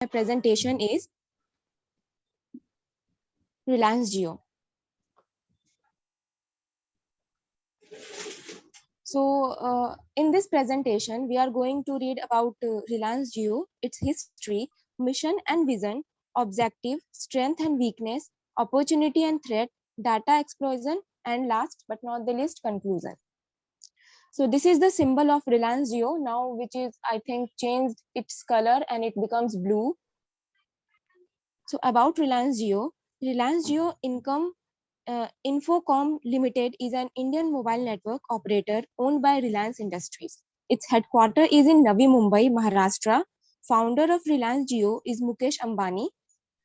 My presentation is Reliance Jio. So in this presentation, we are going to read about Reliance Jio, its history, mission and vision, objective, strength and weakness, opportunity and threat, data explosion, and last but not the least, conclusion. So this is the symbol of Reliance Jio now, which is, I think, changed its color and it becomes blue. So about Reliance Jio Infocom Limited is an Indian mobile network operator owned by Reliance Industries. Its headquarters is in Navi Mumbai, Maharashtra. Founder of Reliance Jio is Mukesh Ambani.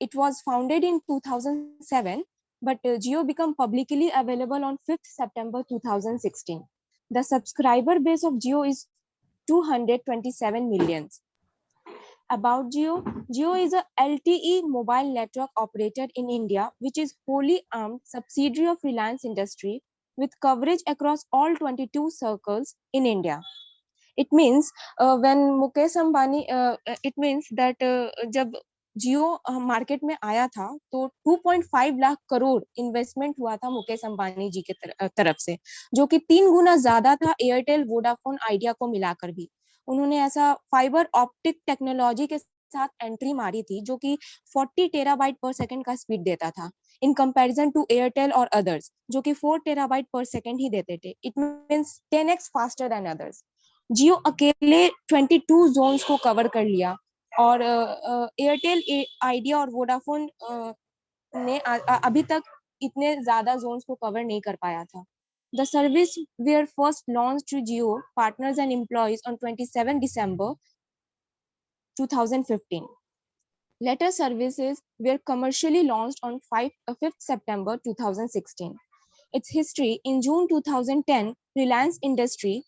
It was founded in 2007, but Jio became publicly available on 5th September 2016. The subscriber base of Jio is 227 millions. About Jio is a LTE mobile network operator in India, which is wholly owned subsidiary of Reliance Industry with coverage across all 22 circles in India. It means when Mukesh Ambani, it means that जब जियो market में आया था तो 2.5 lakh crore investment हुआ था मुकेश अंबानी जी के तरफ से, जो कि 3 गुना ज्यादा था एयरटेल वोडाफोन आइडिया को मिलाकर भी. उन्होंने ऐसा फाइबर ऑप्टिक टेक्नोलॉजी के साथ एंट्री मारी थी जो कि 40 टेराबाइट पर सेकंड का स्पीड देता था इन कंपैरिजन टू एयरटेल और अदर्स जो कि 4 टेराबाइट पर सेकंड ही देते थे. It means 10x faster than others. Jio अकेले 22 जोन्स को कवर कर लिया और एयरटेल आइडिया और वोडाफोन ने अभी तक इतने ज्यादा जोन्स को कवर नहीं कर पाया था. The service were first launched to Jio partners and employees on 27 December 2015. Later services were commercially launched on 5th September 2016. Its history: in June 2010, Reliance Industry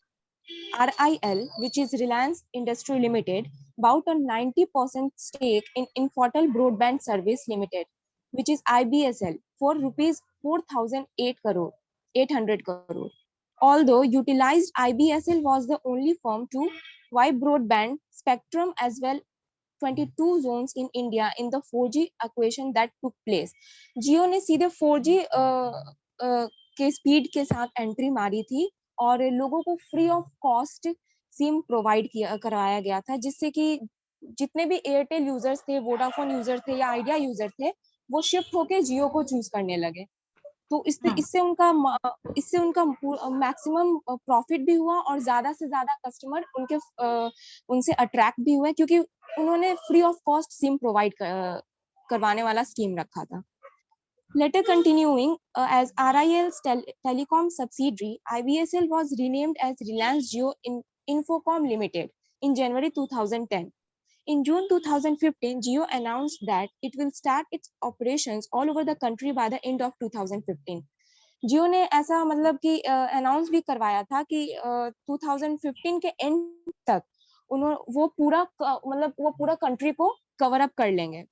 RIL, which is Reliance Industry Limited, bought a 90% stake in Infotel Broadband Service Limited, which is IBSL, for rupees 4,800 crore. Although utilized, IBSL was the only firm to buy broadband spectrum as well 22 zones in India in the 4G acquisition that took place. Jio ने सीधे 4G के speed के साथ entry मारी थी और लोगों को free of cost SIM provide करवाया गया था, जिससे कि जितने भी एयरटेल यूजर्स थे, वोडाफोन यूजर थे या आइडिया यूजर थे, वो शिफ्ट होके जियो को चूज करने लगे. तो इससे उनका मैक्सिमम प्रॉफिट भी हुआ और ज्यादा से ज्यादा कस्टमर उनसे अट्रैक्ट भी हुए क्योंकि उन्होंने free of cost SIM provide करवाने वाला स्कीम रखा था. Later continuing, as RIL's telecom subsidiary, IBSL was renamed as Reliance Jio Infocom Limited in January 2010. In June 2015, Jio announced that it will start its operations all over the country by the end of 2015. जियो ने ऐसा मतलब कि announce भी करवाया था कि 2015 के and तक वो पूरा कंट्री को कवर अप कर लेंगे.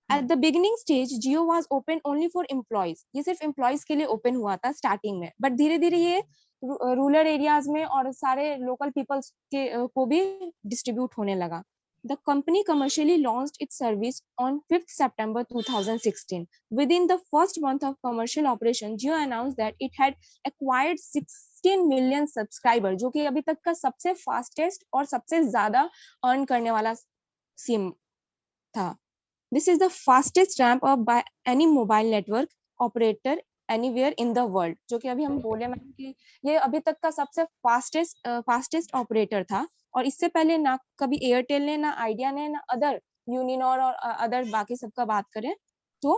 At the beginning stage, Jio was open only for employees. ये सिर्फ employees के लिए open हुआ था starting में, but धीरे धीरे ये रूरल एरियाज में और सारे लोकल पीपल्स के को भी डिस्ट्रीब्यूट होने लगा. The company commercially launched its service on 5th September 2016. Within the first month of commercial operation, Jio announced that it had acquired 16 million subscribers, जो कि अभी तक का सबसे फास्टेस्ट और सबसे ज्यादा अर्न करने वाला सिम था. This is the fastest ramp up by any mobile network operator anywhere in the world. जो कि अभी हम बोले मैम कि ये अभी तक का सबसे फास्टेस्ट ऑपरेटर था और इससे पहले ना कभी एयरटेल ने, ना आइडिया ने, ना अदर यूनिनॉर और अदर बाकी सबका बात करें तो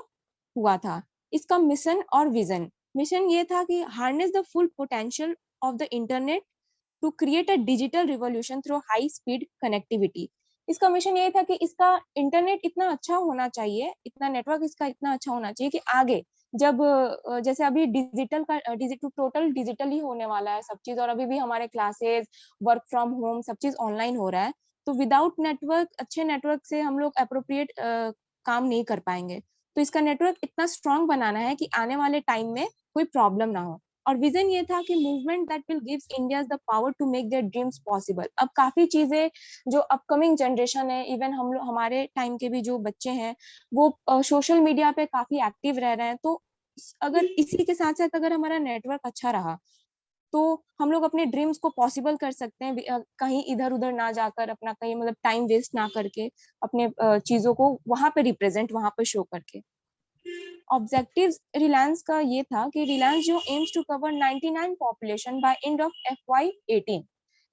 हुआ था. इसका मिशन और विजन. मिशन ये था कि harness the full potential of the internet to create a digital revolution through high speed connectivity. इसका मिशन ये था कि इसका इंटरनेट इतना अच्छा होना चाहिए, इतना नेटवर्क इसका इतना अच्छा होना चाहिए कि आगे जब जैसे अभी टोटल डिजिटल ही होने वाला है सब चीज और अभी भी हमारे क्लासेस, वर्क फ्रॉम होम सब चीज ऑनलाइन हो रहा है, तो विदाउट नेटवर्क, अच्छे नेटवर्क से हम लोग अप्रोप्रिएट काम नहीं कर पाएंगे. तो इसका नेटवर्क इतना स्ट्रांग बनाना है कि आने वाले टाइम में कोई प्रॉब्लम ना हो. और विजन ये था कि movement that will gives Indians the power to make their dreams possible. अब काफी चीजें जो अपकमिंग जनरेशन है, इवन हम लोग हमारे टाइम के भी जो बच्चे हैं वो सोशल मीडिया पे काफी एक्टिव रह रहे हैं, तो अगर इसी के साथ साथ अगर हमारा नेटवर्क अच्छा रहा तो हम लोग अपने ड्रीम्स को पॉसिबल कर सकते हैं, कहीं इधर उधर ना जाकर, अपना कहीं मतलब टाइम वेस्ट ना करके, अपने चीजों को वहां पे रिप्रेजेंट, वहां पे शो करके। ऑब्जेक्टिव्स रिलायंस का ये था कि रिलायंस जो aims to cover 99 population by end of FY18।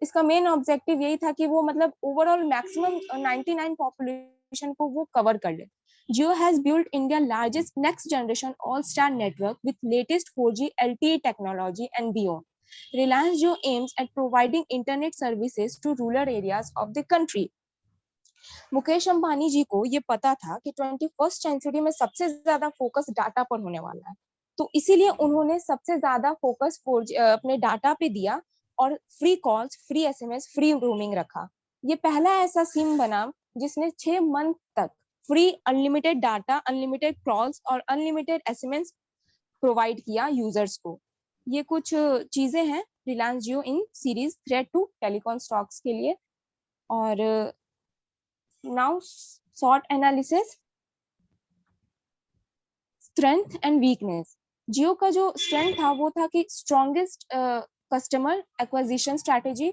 इसका मेन ऑब्जेक्टिव यही था कि वो मतलब ओवरऑल मैक्सिमम 99 पॉपुलेशन को वो कवर कर ले। Jio has built India largest next generation all star network with latest 4G LTE technology and beyond. Reliance Jio aims at providing internet services to rural areas of the country. Mukesh Ambani जी को ये पता था कि 21st century में सबसे ज्यादा focus data पर होने वाला है, तो इसीलिए उन्होंने सबसे ज्यादा फोकस अपने डाटा पे दिया और free calls, free SMS, free roaming रखा। ये पहला ऐसा सिम बना जिसने 6 मंथ तक free unlimited data, unlimited calls और अनलिमिटेड SMS प्रोवाइड किया यूजर्स को। ये कुछ चीजें हैं Reliance Jio in serious threat to telecom stocks के लिए। और now short analysis, strength and weakness. Jio का जो स्ट्रेंथ था वो था कि स्ट्रॉन्गेस्ट कस्टमर एक्विजिशन स्ट्रैटेजी।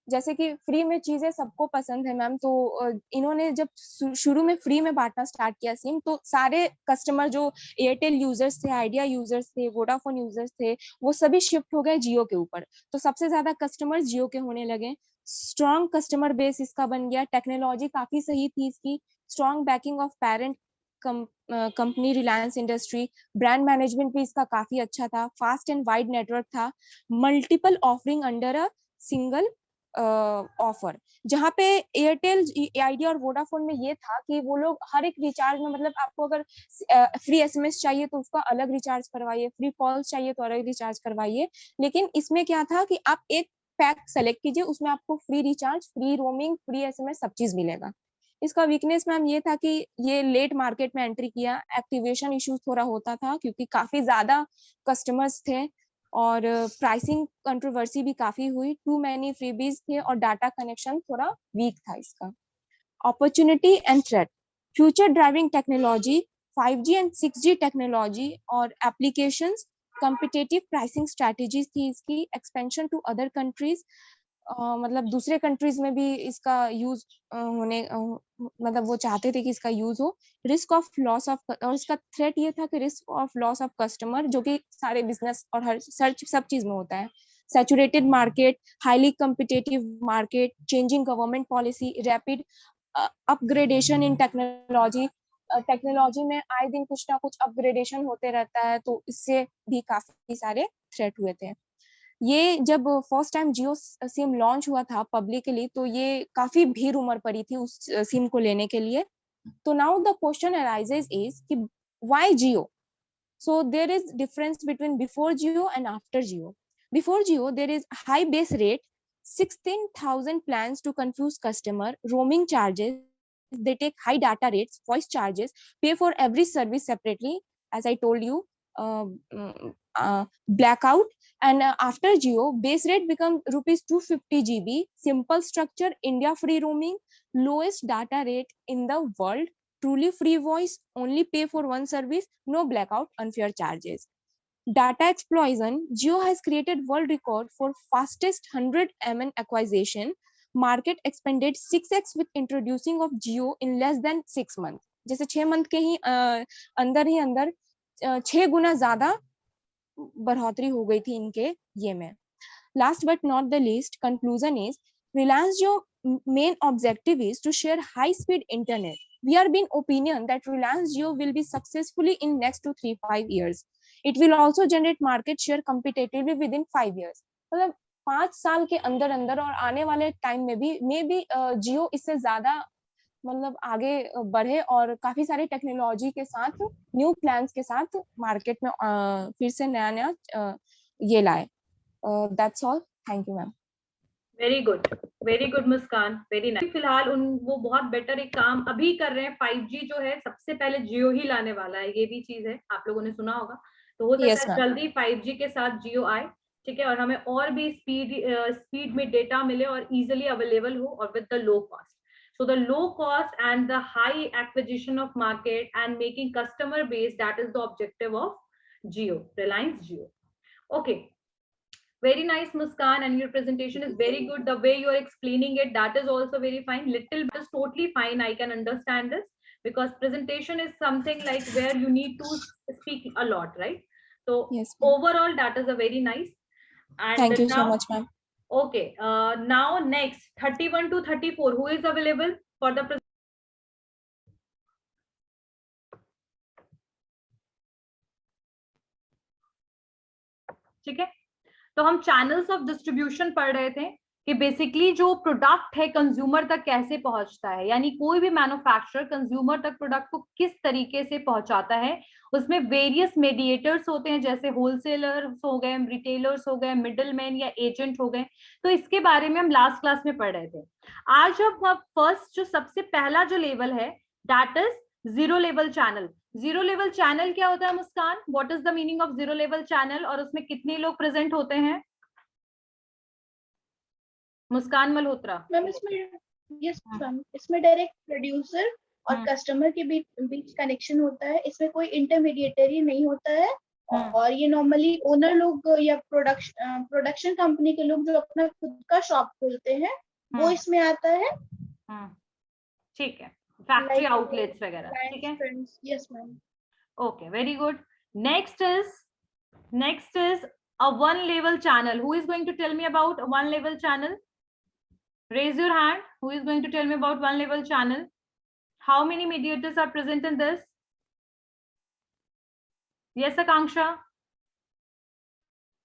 जैसे कि फ्री में चीजें सबको पसंद है मैम, तो इन्होंने जब शुरू में फ्री में बांटना स्टार्ट किया सिम, तो सारे कस्टमर जो एयरटेल यूजर्स थे, आइडिया यूजर्स थे, वोडाफोन यूजर्स थे, वो सभी शिफ्ट हो गए जियो के ऊपर। तो सबसे ज्यादा कस्टमर जियो के होने लगे। स्ट्रॉन्ग कस्टमर बेस इसका बन गया। टेक्नोलॉजी काफी सही थी इसकी। Strong banking of parent company Reliance industry. Brand management भी इसका काफी अच्छा था। फास्ट एंड वाइड नेटवर्क था। Multiple offering under a single offer. जहाँ पे एयरटेल, आइडिया और वोडाफोन में ये था कि वो लोग हर एक रिचार्ज में, मतलब आपको अगर फ्री SMS चाहिए तो उसका अलग रिचार्ज करवाइए, फ्री कॉल्स चाहिए तो अलग रिचार्ज करवाइए। लेकिन इसमें क्या था कि आप एक पैक सेलेक्ट कीजिए, उसमें आपको free recharge, free roaming, free SMS सब चीज मिलेगा। इसका वीकनेस मैम ये था कि ये लेट मार्केट में एंट्री किया। एक्टिवेशन इश्यूज थोड़ा होता था क्योंकि काफी ज्यादा कस्टमर्स थे और प्राइसिंग कंट्रोवर्सी भी काफी हुई। टू मैनी फ्रीबीज थे और डाटा कनेक्शन थोड़ा वीक था इसका। Opportunity and threat, future driving technology, 5G and 6G technology और एप्लीकेशंस, कॉम्पिटिटिव प्राइसिंग स्ट्रैटेजीज थी इसकी, एक्सपेंशन टू अदर कंट्रीज, मतलब दूसरे कंट्रीज में भी इसका यूज होने मतलब वो चाहते थे कि इसका यूज हो। रिस्क ऑफ लॉस ऑफ, और इसका थ्रेट ये था कि risk of loss of customer, जो कि सारे बिजनेस और हर सर्च सब चीज में होता है। Saturated market, highly competitive market, changing government policy, rapid upgradation in technology. Technology में आए दिन कुछ ना कुछ अपग्रेडेशन होते रहता है, तो इससे भी काफी सारे थ्रेट हुए थे। ये जब फर्स्ट टाइम जियो सिम लॉन्च हुआ था पब्लिकली, तो ये काफी भीड़ उमड़ पड़ी थी उस सिम को लेने के लिए। तो now the question arises is कि why Jio? So there is difference between before Jio and after Jio. Before Jio, there is high base rate, 16,000 plans to confuse customer, roaming charges, they take high data rates, voice charges, pay for every service separately, as I told you, uh, blackout. And after Jio, base rate becomes rupees 250 GB, simple structure, India free roaming, lowest data rate in the world, truly free voice, only pay for one service, no blackout, unfair charges. Data explosion, Jio has created world record for fastest 100 MN acquisition. Market expanded 6x with introducing of Jio in less than 6 months. जैसे 6 month के ही अंदर 6 गुना ज्यादा बढ़ोतरी हो गई थी इनके ये में। Last but not the least, conclusion is Reliance Jio main objective is to share high speed internet. We are being opinion that Reliance Jio will be successfully in next 2-3-5 years. It will also generate market share competitively within 5 years. मतलब 5 साल के अंदर अंदर और आने वाले time में भी मे बी जियो इससे ज्यादा मतलब आगे बढ़े और काफी सारी टेक्नोलॉजी के साथ, न्यू प्लान्स के साथ मार्केट में फिर से नया नया ये लाए। That's all, thank you ma'am. Very good Muskan, very nice. फिलहाल वो बहुत बेटर एक काम अभी कर रहे हैं। 5G जो है सबसे पहले जियो ही लाने वाला है, ये भी चीज है, आप लोगों ने सुना होगा। तो हो सकता Yes, है ma'am. जल्दी 5G के साथ जियो आए, ठीक है, और हमें और भी स्पीड में डेटा मिले और इजिली अवेलेबल हो और with the low cost. So the low cost and the high acquisition of market and making customer base, that is the objective of Jio, Reliance Jio. Okay, very nice, Muskan, and your presentation is very good. The way you are explaining it, that is also very fine. Little bit is totally fine, I can understand this, because presentation is something like where you need to speak a lot, right? So Yes, ma'am. overall that is a very nice. And Thank you so now, much, ma'am. okay, now next 31 to 34, who is available for the ठीक है. तो हम channels of distribution पढ़ रहे थे कि basically जो product है कंज्यूमर तक कैसे पहुंचता है, यानी कोई भी मैन्युफैक्चरर कंज्यूमर तक प्रोडक्ट को किस तरीके से पहुंचाता है. उसमें वेरियस मेडिएटर्स होते हैं, जैसे होलसेलर्स हो गए, रिटेलर्स हो गए, मिडलमैन या एजेंट हो गए. तो इसके बारे में हम लास्ट क्लास में पढ़ रहे थे. आज हम फर्स्ट जो सबसे पहला जो लेवल है, that is zero level channel. Zero level channel क्या होता है Muskan? What is the meaning of zero level channel, और उसमें कितने लोग प्रेजेंट होते हैं? मुस्कान मल्होत्रा. मैम इसमें डायरेक्ट प्रोड्यूसर और कस्टमर के बीच कनेक्शन होता है. इसमें कोई इंटरमीडिएटरी नहीं होता है. और ये नॉर्मली ओनर लोग या प्रोडक्शन कंपनी के लोग जो अपना खुद का शॉप खोलते हैं वो इसमें आता है. ठीक है, फैक्ट्री आउटलेट्स वगैरह. ठीक है, yes ma'am. Okay, very good. Next is a one level channel. Who is going to tell me about a one level channel? Raise your hand. Who is going to tell me about one level channel? How many mediators are present in this? Yes, Akanksha.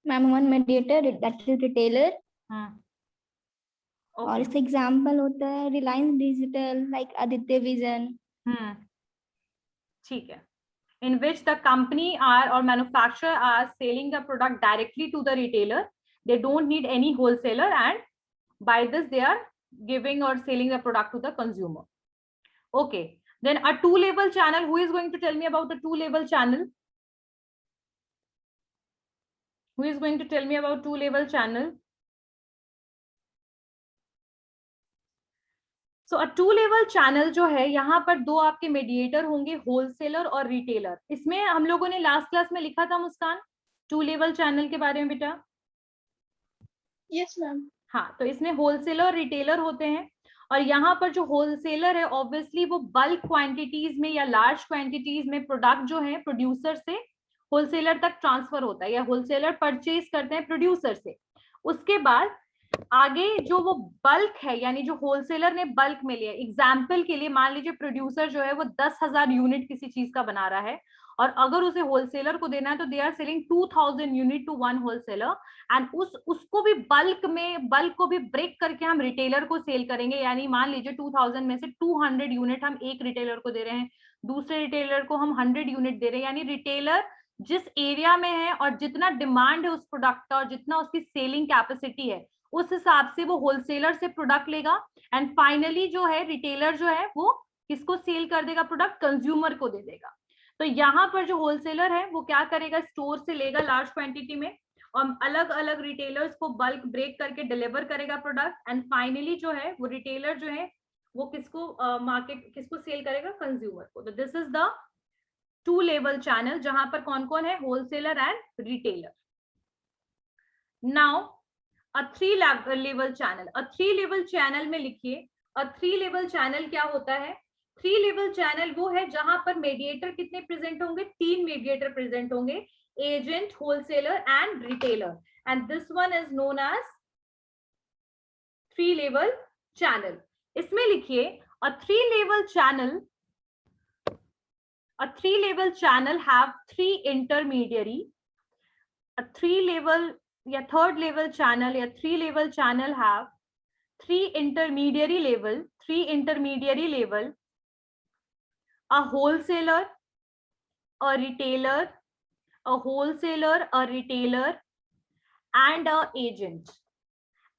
Ma'am one mediator, that is retailer. Okay. और इसका example होता है Reliance digital, like Aditya vision. ठीक है. In which the company or manufacturer are selling the product directly to the retailer. They don't need any wholesaler, and by this they are giving or selling the product to the consumer. Okay, then a two level channel. Who is going to tell me about the two level channel? Who is going to tell me about two level channel? So a two level channel जो है, यहाँ पर दो आपके mediator होंगे, wholesaler और retailer. इसमें हम लोगों ने लास्ट क्लास में लिखा था मुस्कान टू लेवल चैनल के बारे में बेटा. Yes ma'am. हाँ, तो इसमें होलसेलर और रिटेलर होते हैं. और यहाँ पर जो होलसेलर है, ऑब्वियसली वो बल्क क्वांटिटीज में या लार्ज क्वांटिटीज में प्रोडक्ट जो है प्रोड्यूसर से होलसेलर तक ट्रांसफर होता है, या होलसेलर परचेज करते हैं प्रोड्यूसर से. उसके बाद आगे जो वो बल्क है, यानी जो होलसेलर ने बल्क में लिया, एग्जाम्पल के लिए मान लीजिए प्रोड्यूसर जो है वो 10,000 यूनिट किसी चीज का बना रहा है, और अगर उसे होलसेलर को देना है तो they are selling 2,000 unit to one wholesaler, and उसको भी बल्क को भी ब्रेक करके हम रिटेलर को सेल करेंगे. यानी मान लीजिए 2,000 में से 200 यूनिट हम एक रिटेलर को दे रहे हैं, दूसरे रिटेलर को हम 100 यूनिट दे रहे हैं. यानी रिटेलर जिस एरिया में है और जितना डिमांड है उस प्रोडक्ट का और जितना उसकी सेलिंग कैपेसिटी है, उस हिसाब से वो होलसेलर से प्रोडक्ट लेगा, एंड फाइनली जो है रिटेलर जो है वो किसको सेल कर देगा प्रोडक्ट? कंज्यूमर को दे देगा. तो यहाँ पर जो होलसेलर है वो क्या करेगा? स्टोर से लेगा लार्ज क्वांटिटी में, और अलग अलग रिटेलर्स को बल्क ब्रेक करके डिलीवर करेगा प्रोडक्ट, एंड फाइनली जो है वो रिटेलर जो है वो किसको किसको सेल करेगा? कंज्यूमर को. तो this is the two level channel, जहां पर कौन कौन है? Wholesaler and retailer. Now a three level channel. a three level channel में लिखिए, a three level channel क्या होता है? थ्री लेवल चैनल वो है जहां पर मेडिएटर कितने प्रेजेंट होंगे? 3 मेडिएटर प्रेजेंट होंगे, agent, wholesaler and retailer, and this one is known as three level channel. इसमें लिखिए a three level channel have 3 intermediary. a three level या थर्ड लेवल चैनल या 3 level channel have 3 intermediary level, a wholesaler, a retailer, a wholesaler, a retailer and a agent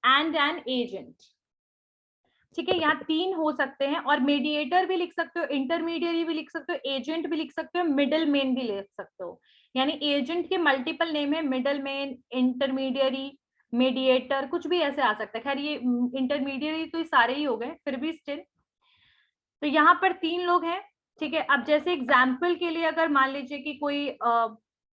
and an agent. ठीक है, यहाँ 3 हो सकते हैं, और mediator भी लिख सकते हो, इंटरमीडियरी भी लिख सकते हो, एजेंट भी लिख सकते हो, मिडल मैन भी लिख सकते हो. यानी एजेंट के मल्टीपल नेम है, मिडल मैन, इंटरमीडियरी, मीडिएटर, कुछ भी ऐसे आ सकता है। खैर ये इंटरमीडियरी तो ये सारे ही हो गए, फिर भी स्टिल। तो यहाँ पर 3 लोग हैं, ठीक है। अब जैसे एग्जाम्पल के लिए अगर मान लीजिए कि कोई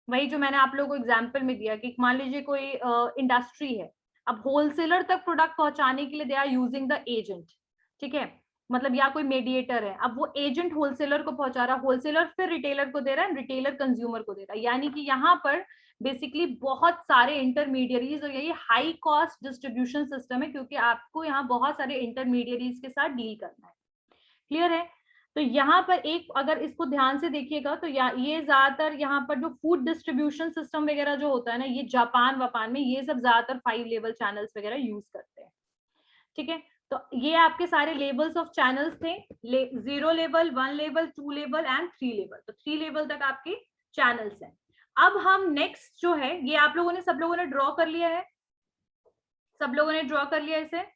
वही जो मैंने आप लोगों को एग्जाम्पल में दिया कि मान लीजिए कोई इंडस्ट्री है, अब होलसेलर तक प्रोडक्ट पहुंचाने के लिए they are using the agent, ठीक है, मतलब या कोई मीडिएटर है, अब वो एजेंट होलसेलर को पहुंचा रहा, होलसेलर फिर रिटेलर को दे रहा है, रिटेलर कंज्यूमर को दे रहा है। यानी कि यहाँ पर बेसिकली बहुत सारे इंटरमीडियरीज, और यही हाई कॉस्ट डिस्ट्रीब्यूशन सिस्टम है, क्योंकि आपको यहाँ बहुत सारे इंटरमीडियरीज के साथ डील करना है। क्लियर है? तो यहाँ पर एक अगर इसको ध्यान से देखिएगा तो ये ज्यादातर यहाँ पर जो फूड डिस्ट्रीब्यूशन सिस्टम वगैरह जो होता है ना, ये जापान वापान में ये सब ज्यादातर 5 लेवल चैनल्स वगैरह यूज करते हैं, ठीक है। तो ये आपके सारे लेवल्स ऑफ चैनल्स थे, 0 level, 1 level, 2 level and 3 level. तो 3 लेवल तक आपके चैनल्स हैं। अब हम नेक्स्ट जो है, ये आप लोगों ने सब लोगों ने ड्रॉ कर लिया है, सब लोगों ने ड्रॉ कर लिया इसे।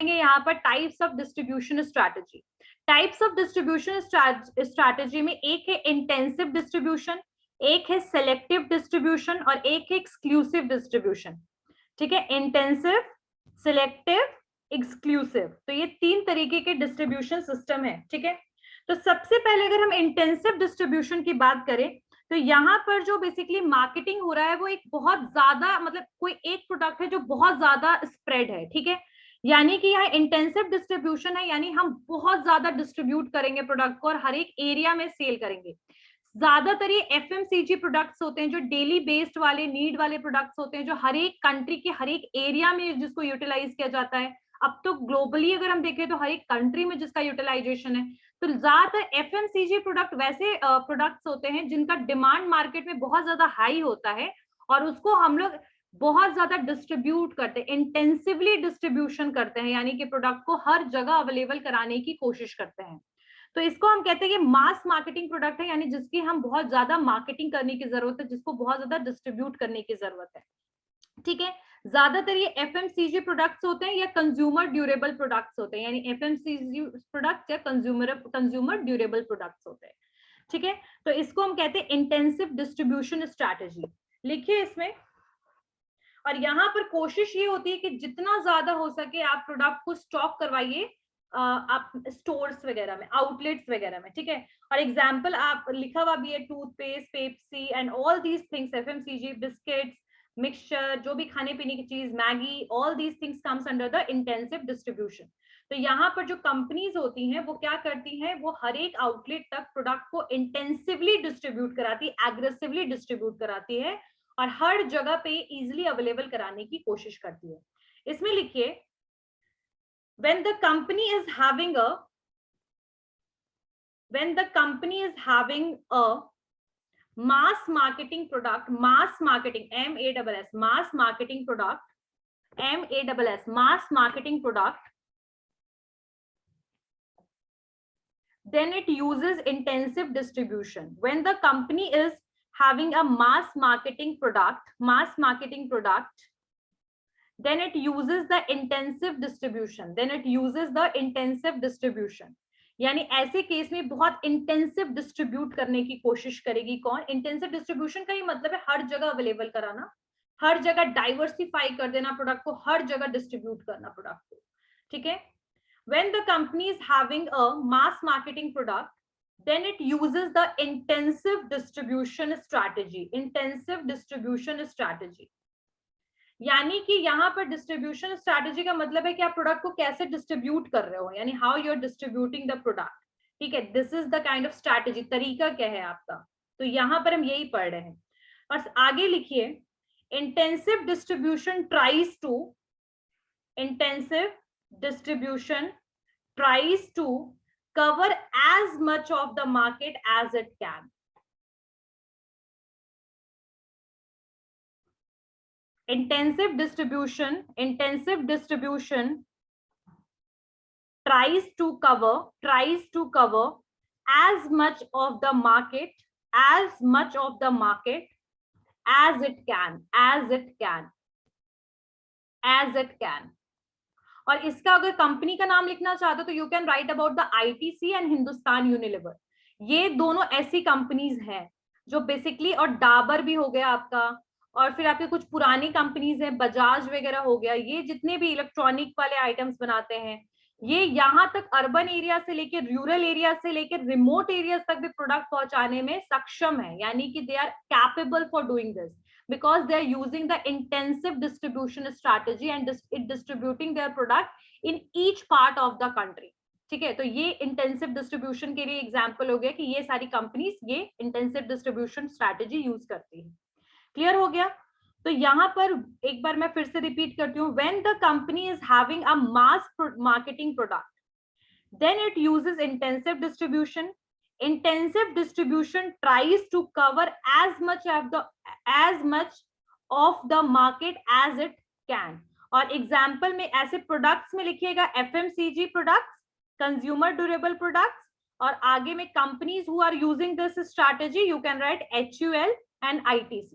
यहाँ पर types of distribution strategy. Types of distribution strategy में एक है इंटेंसिव डिस्ट्रीब्यूशन, एक है सेलेक्टिव डिस्ट्रीब्यूशन और एक है एक्सक्लूसिव डिस्ट्रीब्यूशन, ठीक है। इंटेंसिव, सिलेक्टिव, एक्सक्लूसिव, तो ये 3 तरीके के डिस्ट्रीब्यूशन सिस्टम है, ठीक है। तो सबसे पहले अगर हम इंटेंसिव डिस्ट्रीब्यूशन की बात करें तो यहाँ पर जो बेसिकली मार्केटिंग हो रहा है वो एक बहुत ज्यादा, मतलब कोई एक प्रोडक्ट है जो बहुत ज्यादा स्प्रेड है, ठीक है। यानी कि यहाँ इंटेंसिव डिस्ट्रीब्यूशन है, यानी हम बहुत ज्यादा डिस्ट्रीब्यूट करेंगे प्रोडक्ट को और हर एक एरिया में सेल करेंगे। ज्यादातर ये एफएमसीजी प्रोडक्ट्स होते हैं जो डेली बेस्ड वाले, नीड वाले प्रोडक्ट्स होते हैं, जो हर एक कंट्री के हर एक एरिया में जिसको यूटिलाइज किया जाता है। अब तो ग्लोबली अगर हम देखें तो हर एक कंट्री में जिसका यूटिलाइजेशन है। तो ज्यादातर एफएमसीजी प्रोडक्ट वैसे प्रोडक्ट्स होते हैं जिनका डिमांड मार्केट में बहुत ज्यादा हाई होता है और उसको हम लोग बहुत ज्यादा डिस्ट्रीब्यूट करते हैं, इंटेंसिवली डिस्ट्रीब्यूशन करते हैं, यानी कि प्रोडक्ट को हर जगह अवेलेबल कराने की कोशिश करते हैं। तो इसको हम कहते हैं कि मास मार्केटिंग प्रोडक्ट है, यानी जिसकी हम बहुत ज्यादा मार्केटिंग करने की जरूरत है, जिसको बहुत ज्यादा डिस्ट्रीब्यूट करने की जरूरत है, ठीक है। ज्यादातर ये एफएमसीजी प्रोडक्ट्स होते हैं या कंज्यूमर ड्यूरेबल प्रोडक्ट्स होते हैं, यानी एफएमसीजी प्रोडक्ट्स या कंज्यूमर ड्यूरेबल प्रोडक्ट्स होते हैं, ठीक है। तो इसको हम कहते हैं इंटेंसिव डिस्ट्रीब्यूशन स्ट्रैटेजी। लिखिए इसमें, और यहाँ पर कोशिश ये होती है कि जितना ज्यादा हो सके आप प्रोडक्ट को स्टॉक करवाइए आप स्टोर्स वगैरह में, आउटलेट्स वगैरह में, ठीक है। और एग्जांपल आप लिखा हुआ भी है, toothpaste, Pepsi and all these things, FMCG, biscuits, mixture, जो भी खाने पीने की चीज, Maggi, all these things comes under the intensive distribution. तो यहाँ पर जो कंपनीज होती हैं वो क्या करती हैं, वो हर एक आउटलेट तक प्रोडक्ट को इंटेंसिवली डिस्ट्रीब्यूट कराती है, एग्रेसिवली डिस्ट्रीब्यूट कराती है और हर जगह पे इजीली अवेलेबल कराने की कोशिश करती है। इसमें लिखिए, when the company is having a mass marketing product, mass marketing, MASS, mass marketing product, MASS, mass marketing product, then it uses intensive distribution. When the company is having a mass marketing product, then it uses the intensive distribution. यानी ऐसे case में बहुत intensive distribute करने की कोशिश करेगी कौन? Intensive distribution का ही मतलब है हर जगह अवेलेबल कराना, हर जगह डाइवर्सिफाई कर देना प्रोडक्ट को, हर जगह डिस्ट्रीब्यूट करना प्रोडक्ट को, ठीक है। When the company is having a mass marketing product, then it uses the intensive distribution strategy. यानी कि यहाँ पर डिस्ट्रीब्यूशन स्ट्रैटेजी का मतलब है कि आप प्रोडक्ट को कैसे डिस्ट्रीब्यूट कर रहे हो, यानी how you are distributing the product, ठीक है। This is the kind of strategy, तरीका क्या है आपका, तो यहाँ पर हम यही पढ़ रहे हैं। और आगे लिखिए, intensive distribution tries to cover as much of the market as it can. Intensive distribution tries to cover as much of the market as it can. और इसका अगर कंपनी का नाम लिखना चाहते हो तो you can right about the ITC and Hindustan Unilever. ये दोनों ऐसी कंपनीज हैं जो बेसिकली, और डाबर भी हो गया आपका, और फिर आपके कुछ पुरानी कंपनीज हैं, बजाज वगैरह हो गया, ये जितने भी इलेक्ट्रॉनिक वाले आइटम्स बनाते हैं, ये यहाँ तक अर्बन एरिया से लेकर रूरल एरिया से लेकर रिमोट एरिया तक भी प्रोडक्ट पहुंचाने में सक्षम है, यानी कि they are capable for doing this because they are using the intensive distribution strategy and distributing their product in each part of the country. ठीक है, तो ये इंटेंसिव डिस्ट्रीब्यूशन के लिए एग्जांपल हो गया कि ये सारी कंपनीज ये इंटेंसिव डिस्ट्रीब्यूशन स्ट्रैटेजी यूज करती है। क्लियर हो गया? तो यहाँ पर एक बार मैं फिर से रिपीट करती हूँ, when the company is having a mass marketing product then it uses intensive distribution. Intensive distribution tries to cover as much of the market as it can. और एग्जाम्पल में ऐसे प्रोडक्ट्स में लिखिएगा FMCG products, consumer durable products, और आगे में companies who are using this strategy you can write HUL and ITC.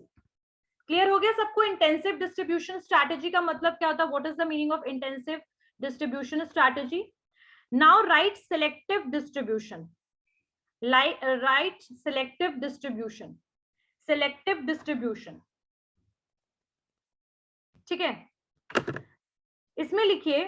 Clear हो गया सबको? इंटेंसिव डिस्ट्रीब्यूशन स्ट्रैटेजी का मतलब क्या होता है? What is the meaning of intensive distribution strategy? Now right selective distribution. Right selective distribution. Selective distribution. ठीक है, इसमें लिखिए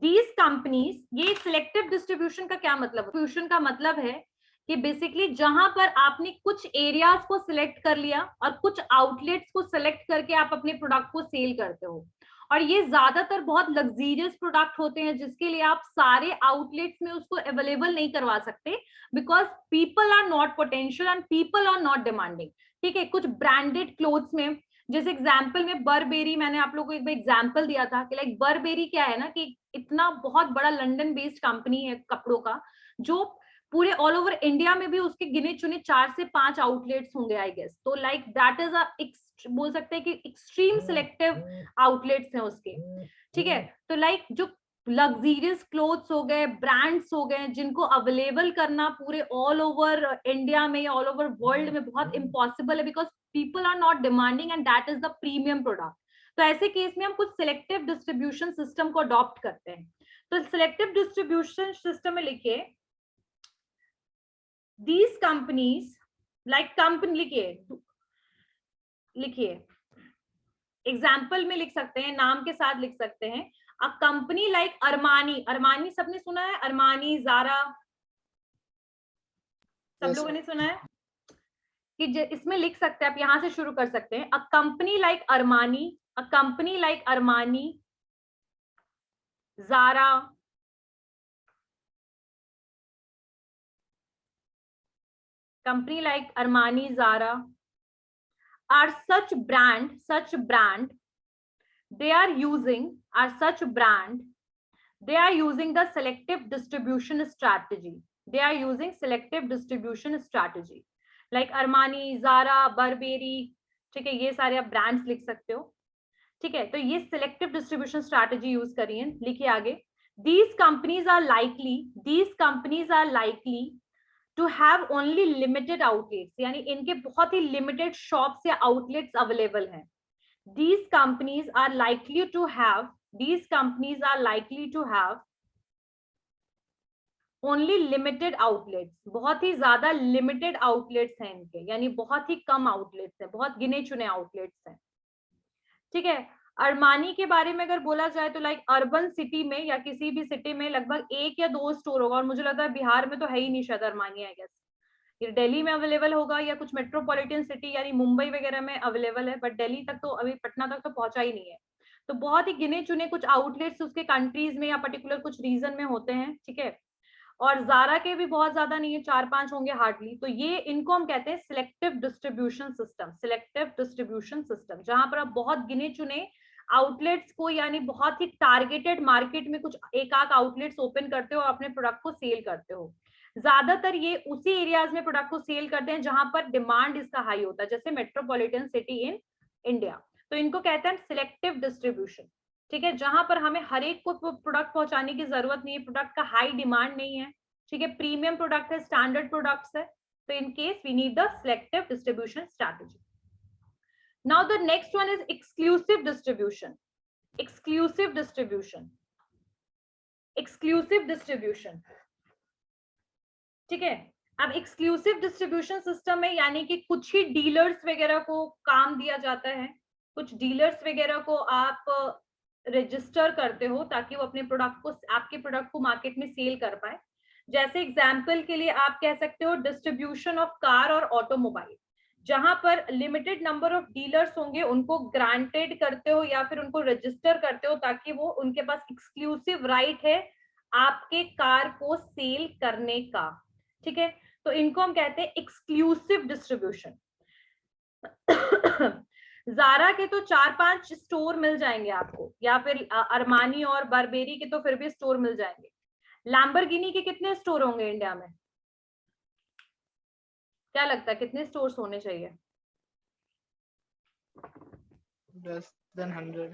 these companies. ये selective distribution का क्या मतलब? Distribution का मतलब है कि बेसिकली जहां पर आपने कुछ एरियाज को सिलेक्ट कर लिया और कुछ आउटलेट्स को सिलेक्ट करके आप अपने प्रोडक्ट को सेल करते हो, और ये ज्यादातर बहुत लग्जरियस प्रोडक्ट होते हैं जिसके लिए आप सारे आउटलेट्स में उसको अवेलेबल नहीं करवा सकते, because people are not potential and people are not demanding. ठीक है, कुछ ब्रांडेड क्लोथ्स में, जैसे एग्जाम्पल में बर्बेरी, मैंने आप लोगों को एक बार एग्जाम्पल दिया था कि लाइक बर्बेरी क्या है ना, कि इतना बहुत बड़ा लंदन बेस्ड कंपनी है कपड़ों का, जो पूरे ऑल ओवर इंडिया में भी उसके गिने चुने 4 से 5 आउटलेट्स होंगे आई गेस. तो लाइक दैट इज अ, बोल सकते हैं कि एक्सट्रीम सिलेक्टिव आउटलेट्स हैं उसके. ठीक है, तो लाइक जो लग्जरियस क्लोथ्स हो गए, ब्रांड्स हो गए, जिनको अवेलेबल करना पूरे ऑल ओवर इंडिया में या ऑल ओवर वर्ल्ड में बहुत इम्पॉसिबल है, because people are not demanding and that is the premium product. तो ऐसे केस में हम कुछ सिलेक्टिव डिस्ट्रीब्यूशन सिस्टम को अडॉप्ट करते हैं. तो सिलेक्टिव डिस्ट्रीब्यूशन सिस्टम में लिखिए these companies like company, लिखिए एग्जाम्पल में लिख सकते हैं, नाम के साथ लिख सकते हैं. A company like Armani. Armani सबने सुना है? अरमानी, जारा, सब लोगों ने सुना है कि इसमें लिख सकते हैं, आप यहां से शुरू कर सकते हैं. A company like Armani, a company like Armani, Zara, company like Armani, Zara are such brand, they are using the selective distribution strategy. They are using selective distribution strategy. Like Armani, Zara, Burberry, ठीक है, ये सारे आप brands लिख सकते हो. ठीक है, तो ये सिलेक्टिव डिस्ट्रीब्यूशन स्ट्रैटेजी यूज करी है. लिखिए आगे, these companies are likely to have only limited outlets, यानी इनके बहुत ही लिमिटेड शॉप्स या आउटलेट्स अवेलेबल हैं. These companies are likely to have only limited outlets. बहुत ही ज्यादा लिमिटेड आउटलेट्स हैं इनके, यानी बहुत ही कम आउटलेट्स हैं, बहुत गिने चुने आउटलेट्स हैं. ठीक है, अरमानी के बारे में अगर बोला जाए तो लाइक अर्बन सिटी में या किसी भी सिटी में लगभग 1 या 2 स्टोर होगा, और मुझे लगता है बिहार में तो है ही नहीं शायद अरमानी, आई गेस ये दिल्ली में अवेलेबल होगा या कुछ मेट्रोपॉलिटन सिटी यानी मुंबई वगैरह में अवेलेबल है, बट दिल्ली तक तो अभी, पटना तक तो पहुंचा ही नहीं है. तो बहुत ही गिने चुने कुछ आउटलेट्स उसके कंट्रीज में या पर्टिकुलर कुछ रीजन में होते हैं. ठीक है, और जारा के भी बहुत ज्यादा नहीं है, 4-5 होंगे हार्डली. तो ये इनको हम कहते हैं सिलेक्टिव डिस्ट्रीब्यूशन सिस्टम, जहां पर आप बहुत गिने चुने आउटलेट्स को, यानी बहुत ही टारगेटेड मार्केट में कुछ एक आध आउटलेट्स ओपन करते हो और अपने प्रोडक्ट को सेल करते हो. ज्यादातर ये उसी एरियाज में प्रोडक्ट को सेल करते हैं जहां पर डिमांड इसका हाई होता है, जैसे मेट्रोपॉलिटन सिटी इन इंडिया. तो इनको कहते हैं सिलेक्टिव डिस्ट्रीब्यूशन. ठीक है, जहां पर हमें हर एक को प्रोडक्ट पहुंचाने की जरूरत नहीं है, प्रोडक्ट का हाई डिमांड नहीं है. ठीक है, प्रीमियम प्रोडक्ट है, स्टैंडर्ड प्रोडक्ट्स है. तो in case we need the selective distribution strategy. Now the next one is exclusive distribution. ठीक है, अब एक्सक्लूसिव डिस्ट्रीब्यूशन सिस्टम में यानी कि कुछ ही डीलर्स वगैरह को काम दिया जाता है, कुछ डीलर्स वगैरह को आप रजिस्टर करते हो ताकि वो अपने प्रोडक्ट को, आपके प्रोडक्ट को मार्केट में सेल कर पाए। जैसे एग्जांपल के लिए आप कह सकते हो डिस्ट्रीब्यूशन ऑफ कार और ऑटोमोबाइल, जहां पर लिमिटेड नंबर ऑफ डीलर्स होंगे, उनको ग्रांटेड करते हो या फिर उनको रजिस्टर करते हो ताकि वो, उनके पास एक्सक्लूसिव राइट है आपके कार को सेल करने का। ठीक है, तो इनको हम कहते हैं एक्सक्लूसिव डिस्ट्रीब्यूशन। जारा के तो 4-5 स्टोर मिल जाएंगे आपको, या फिर अरमानी और बारबेरी के तो फिर भी स्टोर मिल जाएंगे। लैम्बोर्गिनी के कितने स्टोर होंगे इंडिया में? क्या लगता है कितने स्टोर्स होने चाहिए? less than 100.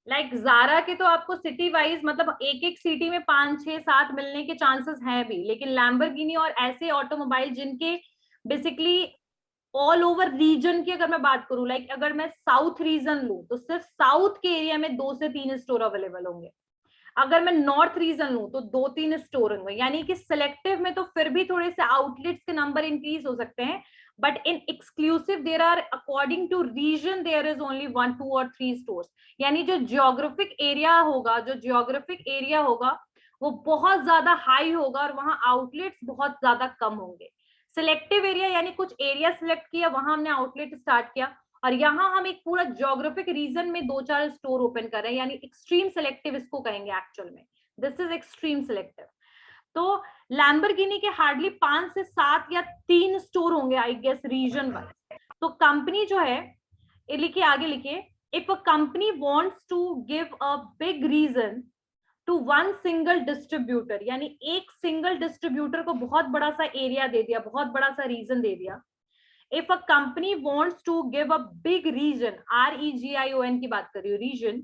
लाइक जारा के तो आपको सिटी वाइज, मतलब एक एक सिटी में 5-6-7 मिलने के चांसेस हैं भी, लेकिन लैम्बोर्गिनी और ऐसे ऑटोमोबाइल जिनके बेसिकली ऑल ओवर रीजन की अगर मैं बात करूं, लाइक अगर मैं साउथ रीजन लूं तो सिर्फ साउथ के एरिया में 2 से 3 स्टोर अवेलेबल होंगे। अगर मैं नॉर्थ रीजन लूं तो 2-3 स्टोर होंगे, यानी कि सिलेक्टिव में तो फिर भी थोड़े से आउटलेट्स के नंबर इंक्रीज हो सकते हैं, but in exclusive there are according to region there is only 1, 2 और 3 स्टोर्स। यानी जो जियोग्राफिक एरिया होगा, जो जियोग्राफिक एरिया होगा वो बहुत ज्यादा हाई होगा और वहां आउटलेट्स बहुत ज्यादा कम होंगे। सिलेक्टिव एरिया यानी कुछ एरिया सिलेक्ट किया, वहां हमने आउटलेट स्टार्ट किया, और यहाँ हम एक पूरा ज्योग्राफिक रीजन में 2-4 स्टोर ओपन कर रहे हैं, यानी एक्सट्रीम सिलेक्टिव इसको कहेंगे एक्चुअल में। This is extreme selective. तो लैम्बोर्गिनी के हार्डली 5 से 7 या 3 स्टोर होंगे आई गेस रीजन वाइज। तो कंपनी जो है, लिखिए आगे लिखिए, if a company wants to give a big region to one single distributor, यानी एक सिंगल डिस्ट्रीब्यूटर को बहुत बड़ा सा एरिया दे दिया, बहुत बड़ा सा रीजन दे दिया। If a company wants to give a big region, REGION की बात कर रही हूँ, region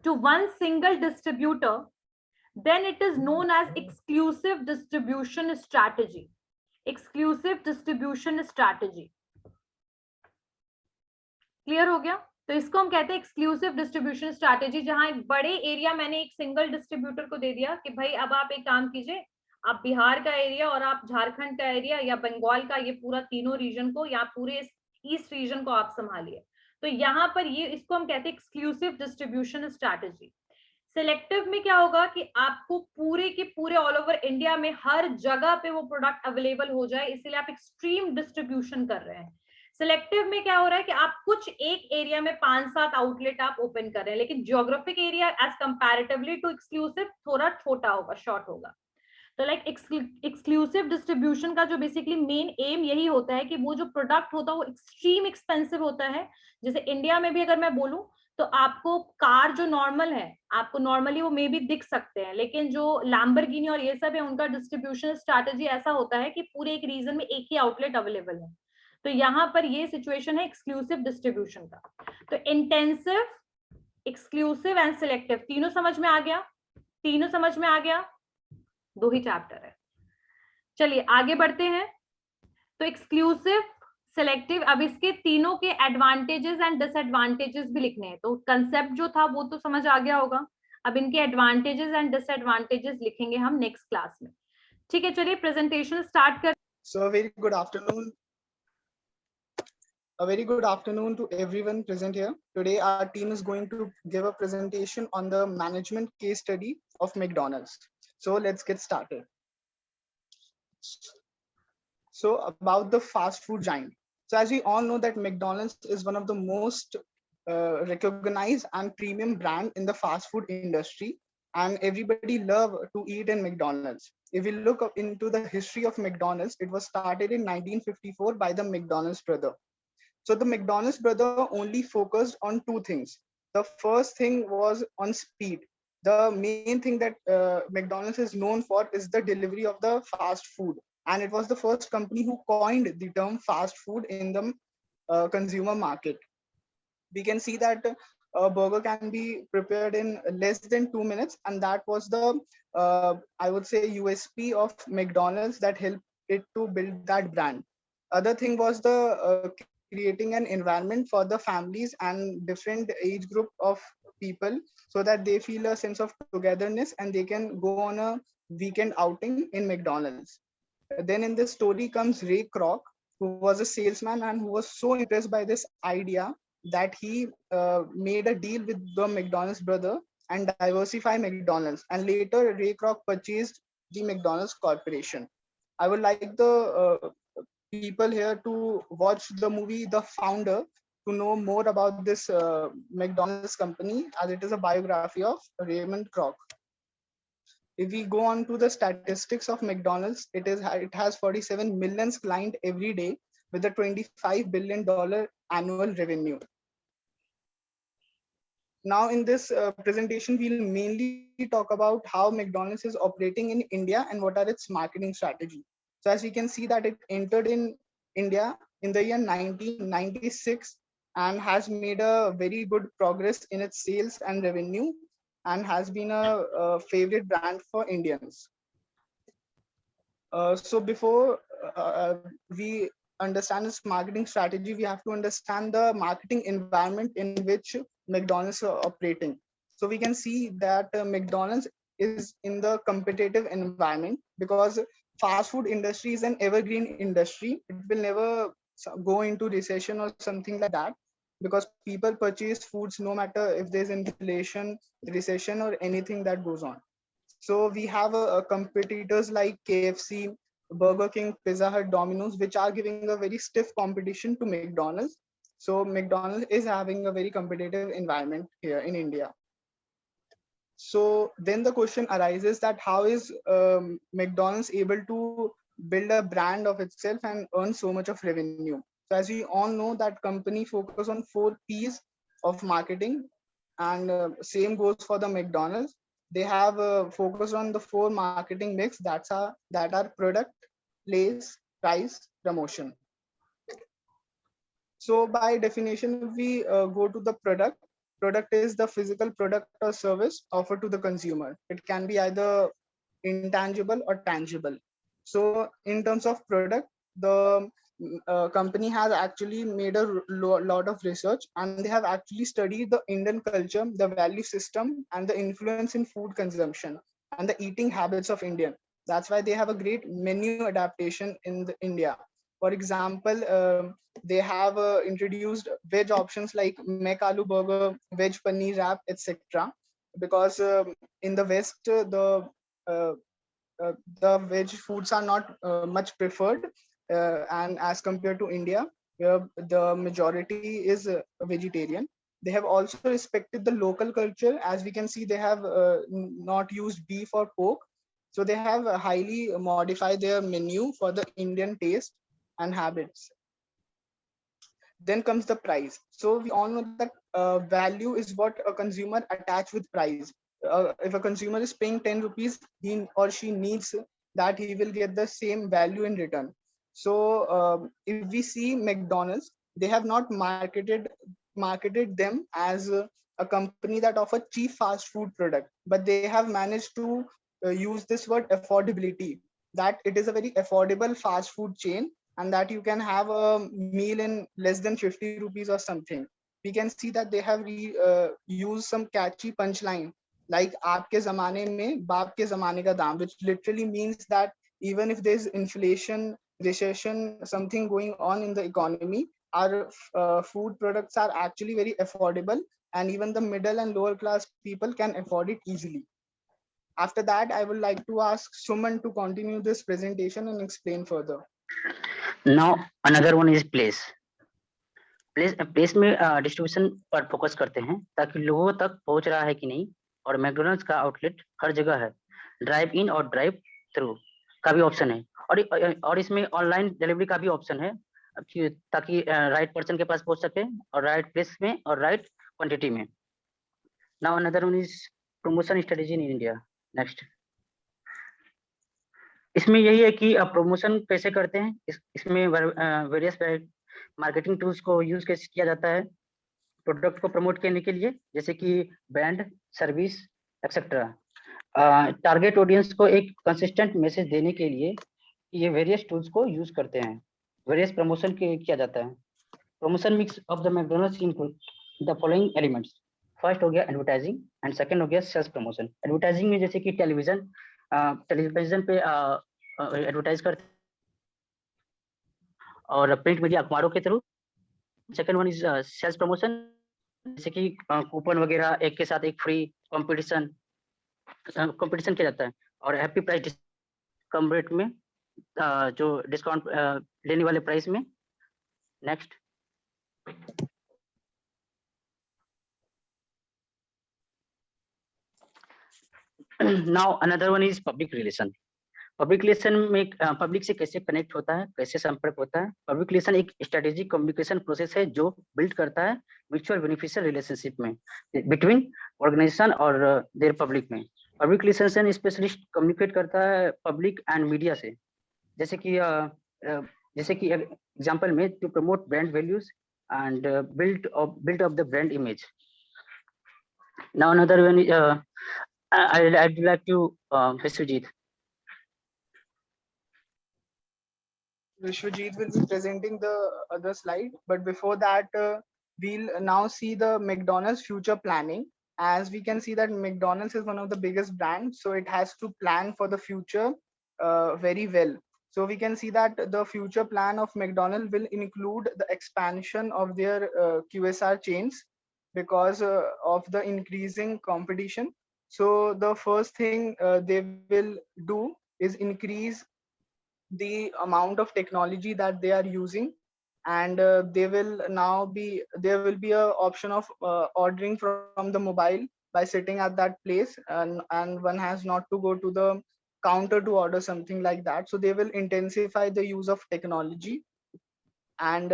to one single distributor, then it is known as exclusive distribution strategy. Exclusive distribution strategy. Clear हो गया? तो इसको हम कहते हैं एक्सक्लूसिव डिस्ट्रीब्यूशन स्ट्रैटेजी, जहां एक बड़े एरिया मैंने एक सिंगल डिस्ट्रीब्यूटर को दे दिया कि भाई अब आप एक काम कीजिए, आप बिहार का एरिया और आप झारखंड का एरिया या बंगाल का, ये पूरा तीनों रीजन को या पूरे ईस्ट रीजन को आप संभालिए। तो यहाँ पर ये, इसको हम कहते हैं एक्सक्लूसिव डिस्ट्रीब्यूशन स्ट्रैटेजी। सिलेक्टिव में क्या होगा कि आपको पूरे के पूरे ऑल ओवर इंडिया में हर जगह पे वो प्रोडक्ट अवेलेबल हो जाए, इसलिए आप एक्सट्रीम डिस्ट्रीब्यूशन कर रहे हैं। सिलेक्टिव में क्या हो रहा है कि आप कुछ एक एरिया में 5-7 आउटलेट आप ओपन कर रहे हैं, लेकिन geographic area as comparatively to exclusive थोड़ा छोटा होगा, शॉर्ट होगा। तो लाइक एक्सक्लूसिव डिस्ट्रीब्यूशन का जो बेसिकली मेन एम यही होता है कि वो जो प्रोडक्ट होता है वो एक्सट्रीम एक्सपेंसिव होता है। जैसे इंडिया में भी अगर मैं बोलूं तो आपको कार जो नॉर्मल है, आपको नॉर्मली वो मे भी दिख सकते हैं, लेकिन जो लैम्बोर्गिनी और ये सब है उनका डिस्ट्रीब्यूशन स्ट्रैटेजी ऐसा होता है कि पूरे एक रीजन में एक ही आउटलेट अवेलेबल है। तो यहाँ पर ये सिचुएशन है एक्सक्लूसिव डिस्ट्रीब्यूशन का। तो इंटेंसिव, एक्सक्लूसिव एंड सिलेक्टिव, तीनों समझ में आ गया? तीनों समझ में आ गया? 2 ही चैप्टर है। चलिए आगे बढ़ते हैं। तो एक्सक्लूसिव, सिलेक्टिव, अब इसके तीनों के एडवांटेजेस एंड डिसएडवांटेजेस भी लिखने हैं। तो कंसेप्ट जो था वो तो समझ आ गया होगा, अब इनके एडवांटेजेस एंड डिसएडवांटेजेस लिखेंगे हम नेक्स्ट क्लास में। ठीक है, चलिए प्रेजेंटेशन स्टार्ट कर। So a very good afternoon. A very good afternoon to everyone present here. Today our team is going to give a presentation on the management case study of McDonald's. So let's get started. So about the fast food giant. So as we all know that McDonald's is one of the most recognized and premium brand in the fast food industry, and everybody love to eat in McDonald's. If we look into the history of McDonald's, it was started in 1954 by the McDonald's brother. So the McDonald's brother only focused on 2 things. The first thing was on speed. The main thing that McDonald's is known for is the delivery of the fast food. And it was the first company who coined the term fast food in the consumer market. We can see that a burger can be prepared in less than 2 minutes. And that was the, I would say, USP of McDonald's that helped it to build that brand. Other thing was the creating an environment for the families and different age group of people so that they feel a sense of togetherness and they can go on a weekend outing in McDonald's. Then in this story comes Ray Kroc, who was a salesman and who was so impressed by this idea that he made a deal with the McDonald's brother and diversify McDonald's. And later, Ray Kroc purchased the McDonald's Corporation. I would like the people here to watch the movie The Founder to know more about this McDonald's company, as it is a biography of Raymond Kroc. If we go on to the statistics of McDonald's, it has 47 million clients every day with a $25 billion annual revenue. Now in this presentation, we'll mainly talk about how McDonald's is operating in India and what are its marketing strategy. So as we can see that it entered in India in the year 1996 and has made a very good progress in its sales and revenue and has been a favorite brand for Indians. So before we understand its marketing strategy, we have to understand the marketing environment in which McDonald's are operating. So we can see that McDonald's is in the competitive environment because fast food industry is an evergreen industry. It will never go into recession or something like that, because people purchase foods no matter if there's inflation, recession, or anything that goes on. So we have competitors like KFC, Burger King, Pizza Hut, Domino's, which are giving a very stiff competition to McDonald's. So McDonald's is having a very competitive environment here in India. So then the question arises that how is McDonald's able to build a brand of itself and earn so much of revenue? So as we all know, that company focus on 4 P's of marketing, and same goes for the McDonald's. They have focused on the 4 marketing mix that are product, place, price, promotion. So by definition, if we go to the product is the physical product or service offered to the consumer. It can be either intangible or tangible. So in terms of product, the company has actually made a lot of research, and they have actually studied the Indian culture, the value system, and the influence in food consumption and the eating habits of Indian. That's why they have a great menu adaptation in India. For example, they have introduced veg options like Mek Aloo Burger, Veg Paneer Wrap, etc. Because in the West, uh, the veg foods are not much preferred, and as compared to India, where the majority is vegetarian. They have also respected the local culture. As we can see, they have not used beef or pork. So they have highly modified their menu for the Indian taste and habits. Then comes the price. So we all know that value is what a consumer attach with price. If a consumer is paying 10 rupees, he or she needs that he will get the same value in return. So if we see McDonald's, they have not marketed them as a company that offer cheap fast food product, but they have managed to use this word affordability, that it is a very affordable fast food chain and that you can have a meal in less than 50 rupees or something. We can see that they have used some catchy punchline like "Aapke zamane mein baap ke zamane ka daam," which literally means that even if there's inflation, recession, something going on in the economy, our food products are actually very affordable, and even the middle and lower class people can afford it easily. After that, I would like to ask Suman to continue this presentation and explain further. Now another one is place. Place में distribution पर focus करते हैं ताकि लोगों तक पहुंच रहा है कि नहीं, और मैकडोनल्ड्स का आउटलेट हर जगह है। ड्राइव इन और ड्राइव थ्रू का भी ऑप्शन है, और इसमें ऑनलाइन डिलीवरी का भी ऑप्शन है ताकि राइट पर्सन के पास पहुंच सके और राइट प्लेस में और राइट क्वांटिटी में। Now another one is promotion strategy in India. Next, इसमें यही है कि प्रमोशन कैसे करते हैं। इसमें वेरियस मार्केटिंग टूल्स को यूज कैसे किया जाता है प्रोडक्ट को प्रमोट करने के लिए, जैसे कि brand, service etcetera. Target audience को एक कंसिस्टेंट मैसेज देने के लिए ये वेरियस टूल्स को यूज करते हैं। वेरियस प्रमोशन किया जाता है। Promotion mix of the McDonald's include the following elements. First हो गया एडवर्टाइजिंग एंड सेकंड हो गया सेल्स प्रमोशन। एडवर्टाइजिंग में जैसे कि टेलीविजन पे एडवर्टाइज करते और प्रिंट मीडिया अखबारों के through. Second one is sales promotion, जैसे कि कूपन वगैरह, एक के साथ एक फ्री, कंपटीशन किया जाता है। और हैप्पी प्राइस कम रेट में, जो डिस्काउंट लेने वाले प्राइस में। Next. Now another one is public relation. Public relation में पब्लिक से कैसे कनेक्ट होता है, कैसे संपर्क होता है। पब्लिक रिलेशन एक स्ट्रेटेजिक कम्युनिकेशन प्रोसेस है जो बिल्ड करता है म्यूचुअल बेनिफिशियल रिलेशनशिप में बिटवीन ऑर्गेनाइजेशन और देयर पब्लिक में। पब्लिक रिलेशन स्पेशलिस्ट कम्युनिकेट करता है पब्लिक एंड मीडिया से, जैसे कि एग्जांपल में to promote brand values and build of the brand image. Now another one I'd like to Vishwajit. Vishwajit will be presenting the other slide, but before that, we'll now see the McDonald's future planning. As we can see that McDonald's is one of the biggest brands, so it has to plan for the future very well. So we can see that the future plan of McDonald's will include the expansion of their QSR chains because of the increasing competition. So the first thing they will do is increase the amount of technology that they are using, and there will be a option of ordering from the mobile by sitting at that place, and one has not to go to the counter to order something like that. So they will intensify the use of technology. And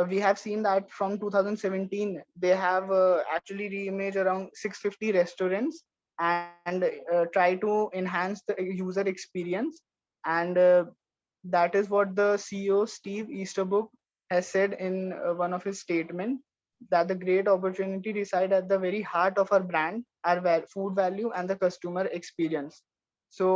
we have seen that from 2017 they have actually reimaged around 650 restaurants and try to enhance the user experience. And that is what the CEO Steve Easterbrook has said in one of his statements, that the great opportunity reside at the very heart of our brand, our food value and the customer experience. So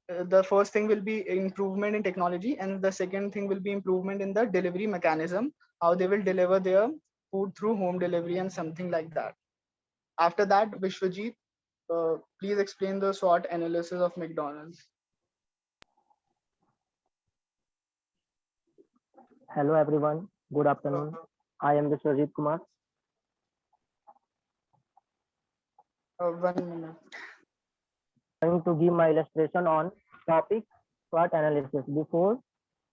the first thing will be improvement in technology, and the second thing will be improvement in the delivery mechanism, how they will deliver their food through home delivery and something like that. After that, Vishwajit, please explain the SWOT analysis of McDonald's. Hello everyone, good afternoon. I am Vishwajit Kumar. 1 minute. I'm going to give my illustration on topic SWOT analysis. Before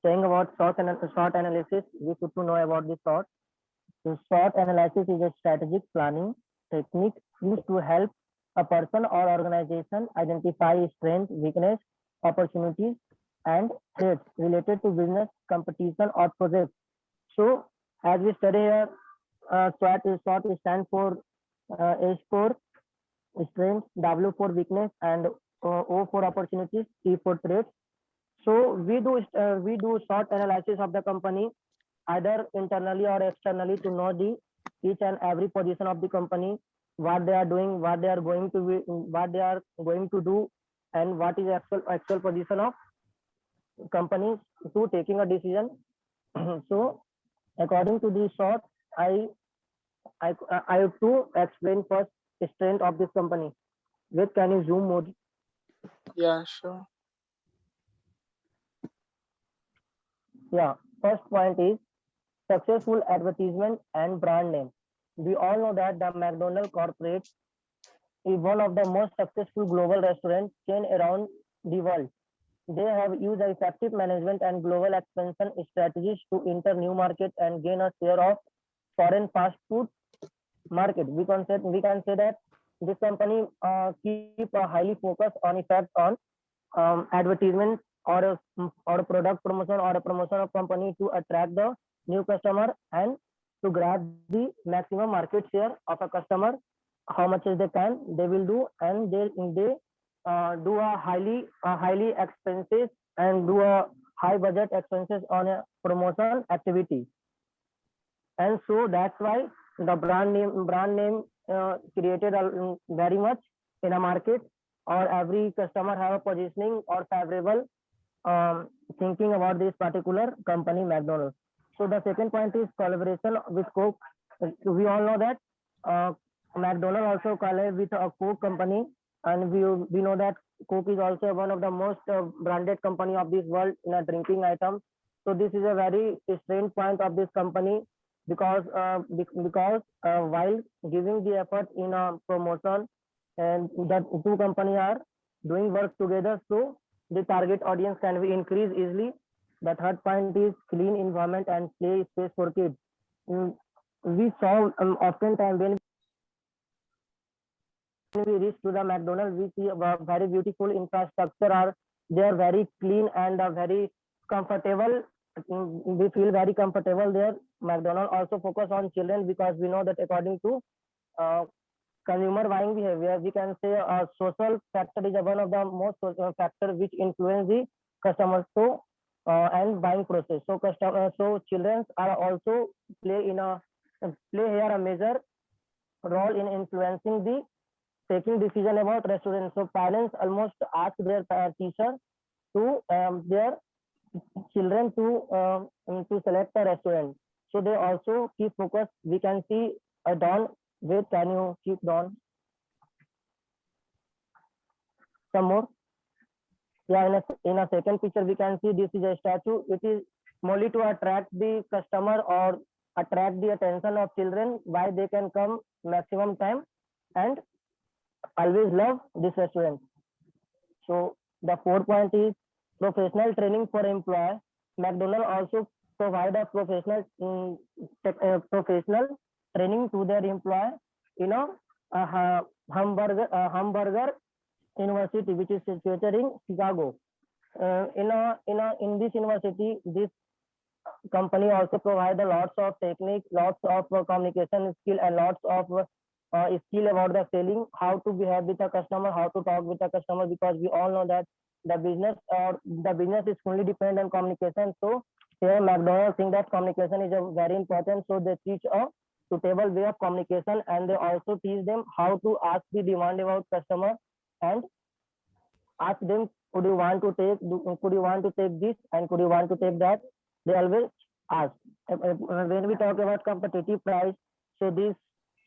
saying about SWOT analysis, we should to know about the SWOT. So SWOT analysis is a strategic planning technique used to help a person or organization identify strengths, weakness, opportunities, and threats related to business, competition, or projects. So, as we study here, SWOT stands for S for strength, W for weakness, and O for opportunities, T for threats. So we do SWOT analysis of the company either internally or externally to know the each and every position of the company, what they are doing, what they are going to do, and what is actual position of companies to taking a decision. So according to the SWOT, I have to explain first the strength of this company. Wait, can you zoom more? Yeah, sure. Yeah, first point is successful advertisement and brand name. We all know that the McDonald's Corporate is one of the most successful global restaurant chain around the world. They have used effective management and global expansion strategies to enter new markets and gain a share of foreign fast food market. We can say that this company keep a highly focus on effect on advertisement or a product promotion or a promotion of company to attract the new customer and to grab the maximum market share of a customer. How much as they can, they will do, and they do a highly expenses and do a high budget expenses on a promotion activity. And so that's why the brand name created very much in a market, or every customer have a positioning or favorable thinking about this particular company, McDonald's. So the second point is collaboration with Coke. We all know that McDonald's also collaborate with a Coke company, and we know that Coke is also one of the most branded company of this world in a drinking item. So this is a very strange point of this company, because while giving the effort in a promotion, and the two company are doing work together, so the target audience can be increased easily. The third point is clean environment and play space for kids. We saw oftentimes when we reach to the McDonald's, we see a very beautiful infrastructure. Are they are very clean and very comfortable. We feel very comfortable there. McDonald's also focus on children, because we know that according to consumer buying behavior, we can say social factor is one of the most factor which influence the customers so and buying process. So children are also play here a major role in influencing the taking decision about restaurants. So parents almost ask their teacher to their children to select a restaurant. So they also keep focus. We can see Don. Wait, can you keep Don? Some more. Yeah, in a second picture we can see this is a statue. It is only to attract the customer or attract the attention of children, why they can come maximum time and always love this restaurant. So the 4th point is professional training for employee. McDonald's also provide a professional training to their employee. Hamburger University, which is situated in Chicago. In this university, this company also provide a lots of techniques, lots of communication skill, and lots of skill about the selling, how to behave with the customer, how to talk with the customer, because we all know that the business is fully dependent on communication. So here McDonald's think that communication is very important, so they teach a suitable way of communication, and they also teach them how to ask the demand about customer and ask them, could you want to take this and could you want to take that. They always ask. When we talk about competitive price, so this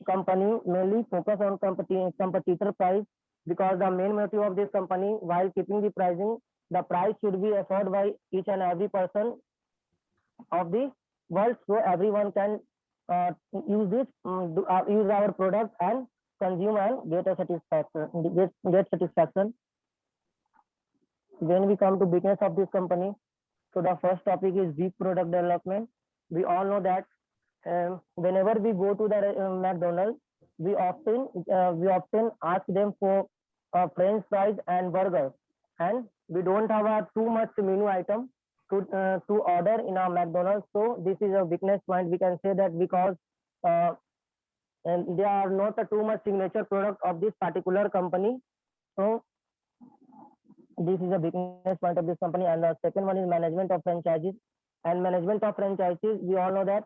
company mainly focus on competitor price, because the main motive of this company, while keeping the pricing, the price should be afforded by each and every person of the world, so everyone can use our product and consume and get satisfaction. When we come to business of this company, so the first topic is weak product development. We all know that whenever we go to the McDonald's, we often ask them for French fries and burger, and we don't have too much menu item to order in our McDonald's. So this is a weakness point, we can say that, because and there are not too much signature product of this particular company. So this is a weakness point of this company. And the second one is management of franchises. And management of franchises, we all know that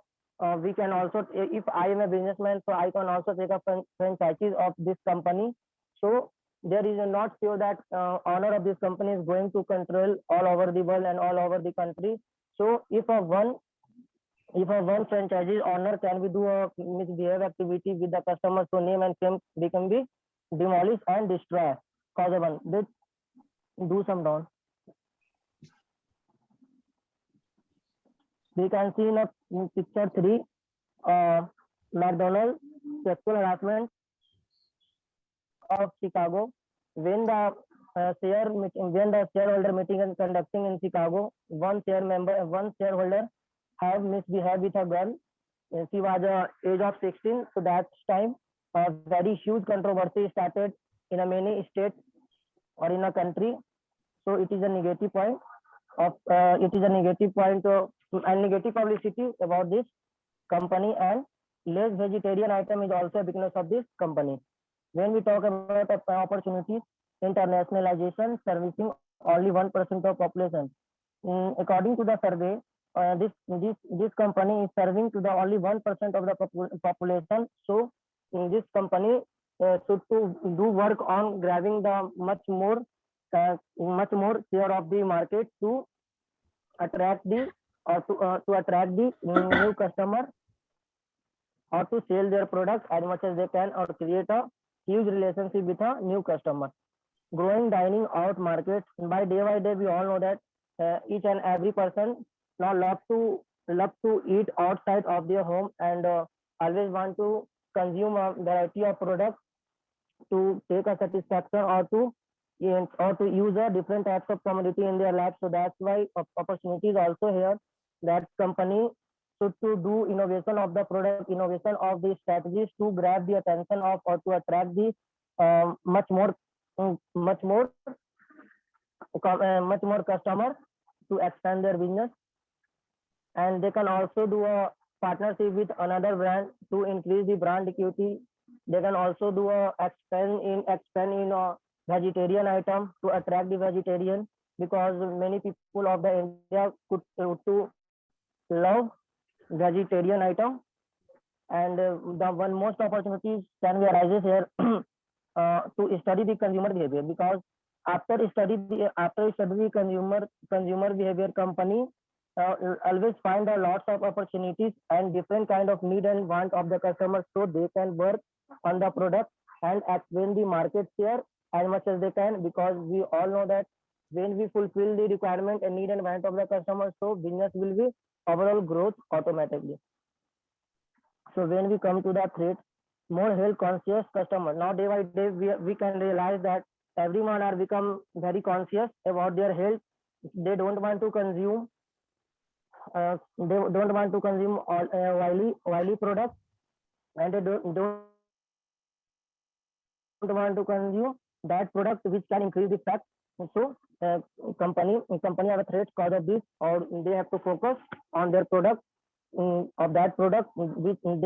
we can also, if I am a businessman, so I can also take up franchises of this company. So there is not sure that owner of this company is going to control all over the world and all over the country. So if a one franchisee owner can be do a misbehave activity with the customer, so name and fame they can be demolished and destroy. Cause one, they do some down. We can see in picture 3, McDonald's sexual harassment of Chicago. When the shareholder meeting is conducting in Chicago, one shareholder have misbehaved with a girl. She was age of 16, so that time a very huge controversy started in a many states or in a country. So it is a negative point of and negative publicity about this company, and less vegetarian item is also a weakness of this company. When we talk about opportunities, internationalization, servicing only 1% of population. According to the survey, this company is serving to the only 1% of the population. So this company should to do work on grabbing the much more share of the market to attract the new customer, or to sell their products as much as they can, or create a huge relationship with a new customer. Growing dining out markets. By day, we all know that each and every person now love to eat outside of their home and always want to consume a variety of products to take a satisfaction or to use a different types of commodity in their life. So that's why opportunities also here that company should to do innovation of the product, innovation of the strategies to grab the attention of or to attract the much more customers to expand their business. And they can also do a partnership with another brand to increase the brand equity. They can also do a expand in a vegetarian item to attract the vegetarian, because many people of the India could to love vegetarian item. And the one most opportunities can be arises here to study the consumer behavior, because after study the consumer behavior, company always find a lots of opportunities and different kind of need and want of the customers, so they can work on the product and expand the market share as much as they can, because we all know that when we fulfill the requirement and need and want of the customers, so business will be overall growth automatically. So when we come to the threat, more health conscious customer, now day by day we can realize that everyone are become very conscious about their health. They don't want to consume oily products, and they don't want to consume that product which can increase the fat. So company have a threat cause of this, or they have to focus on their product of that product which can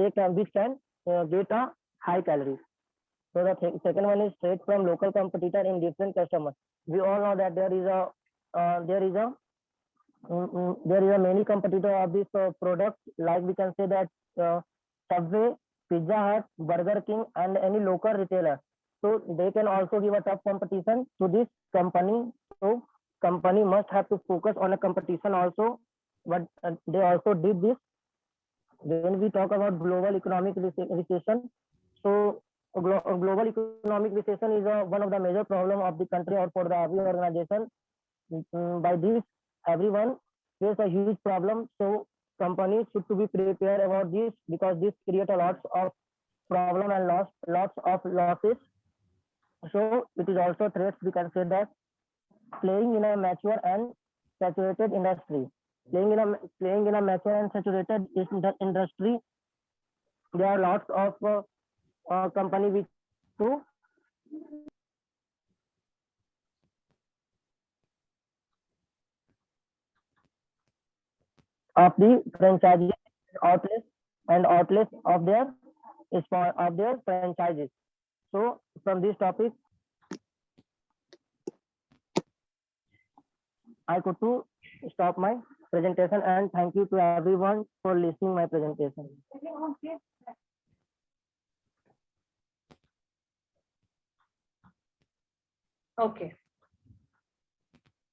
get a high calories. So the second one is threat from local competitor in different customers. We all know that there is a many competitor of this product, like we can say that Subway, Pizza Hut, Burger King, and any local retailer. So they can also give a tough competition to this company. So company must have to focus on a competition also, but they also did this. When we talk about global economic recession, so global economic recession is one of the major problem of the country or for the every organization. By this, everyone face a huge problem. So companies should to be prepared about this, because this create a lots of problem and lots of losses. So it is also threats. We can say that playing in a mature and saturated industry. Playing in a mature and saturated industry, there are lots of company which do of the franchises outlets of their franchises. So from this topic, I could to stop my presentation, and thank you to everyone for listening my presentation. Okay.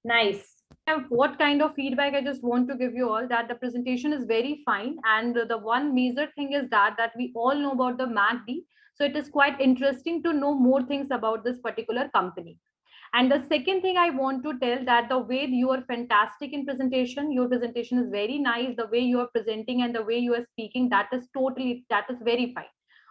Nice. What kind of feedback I just want to give you all, that the presentation is very fine, and the one major thing is that we all know about the MACD, so it is quite interesting to know more things about this particular company. And the second thing I want to tell, that the way you are fantastic in presentation, your presentation is very nice, the way you are presenting and the way you are speaking, that is very fine.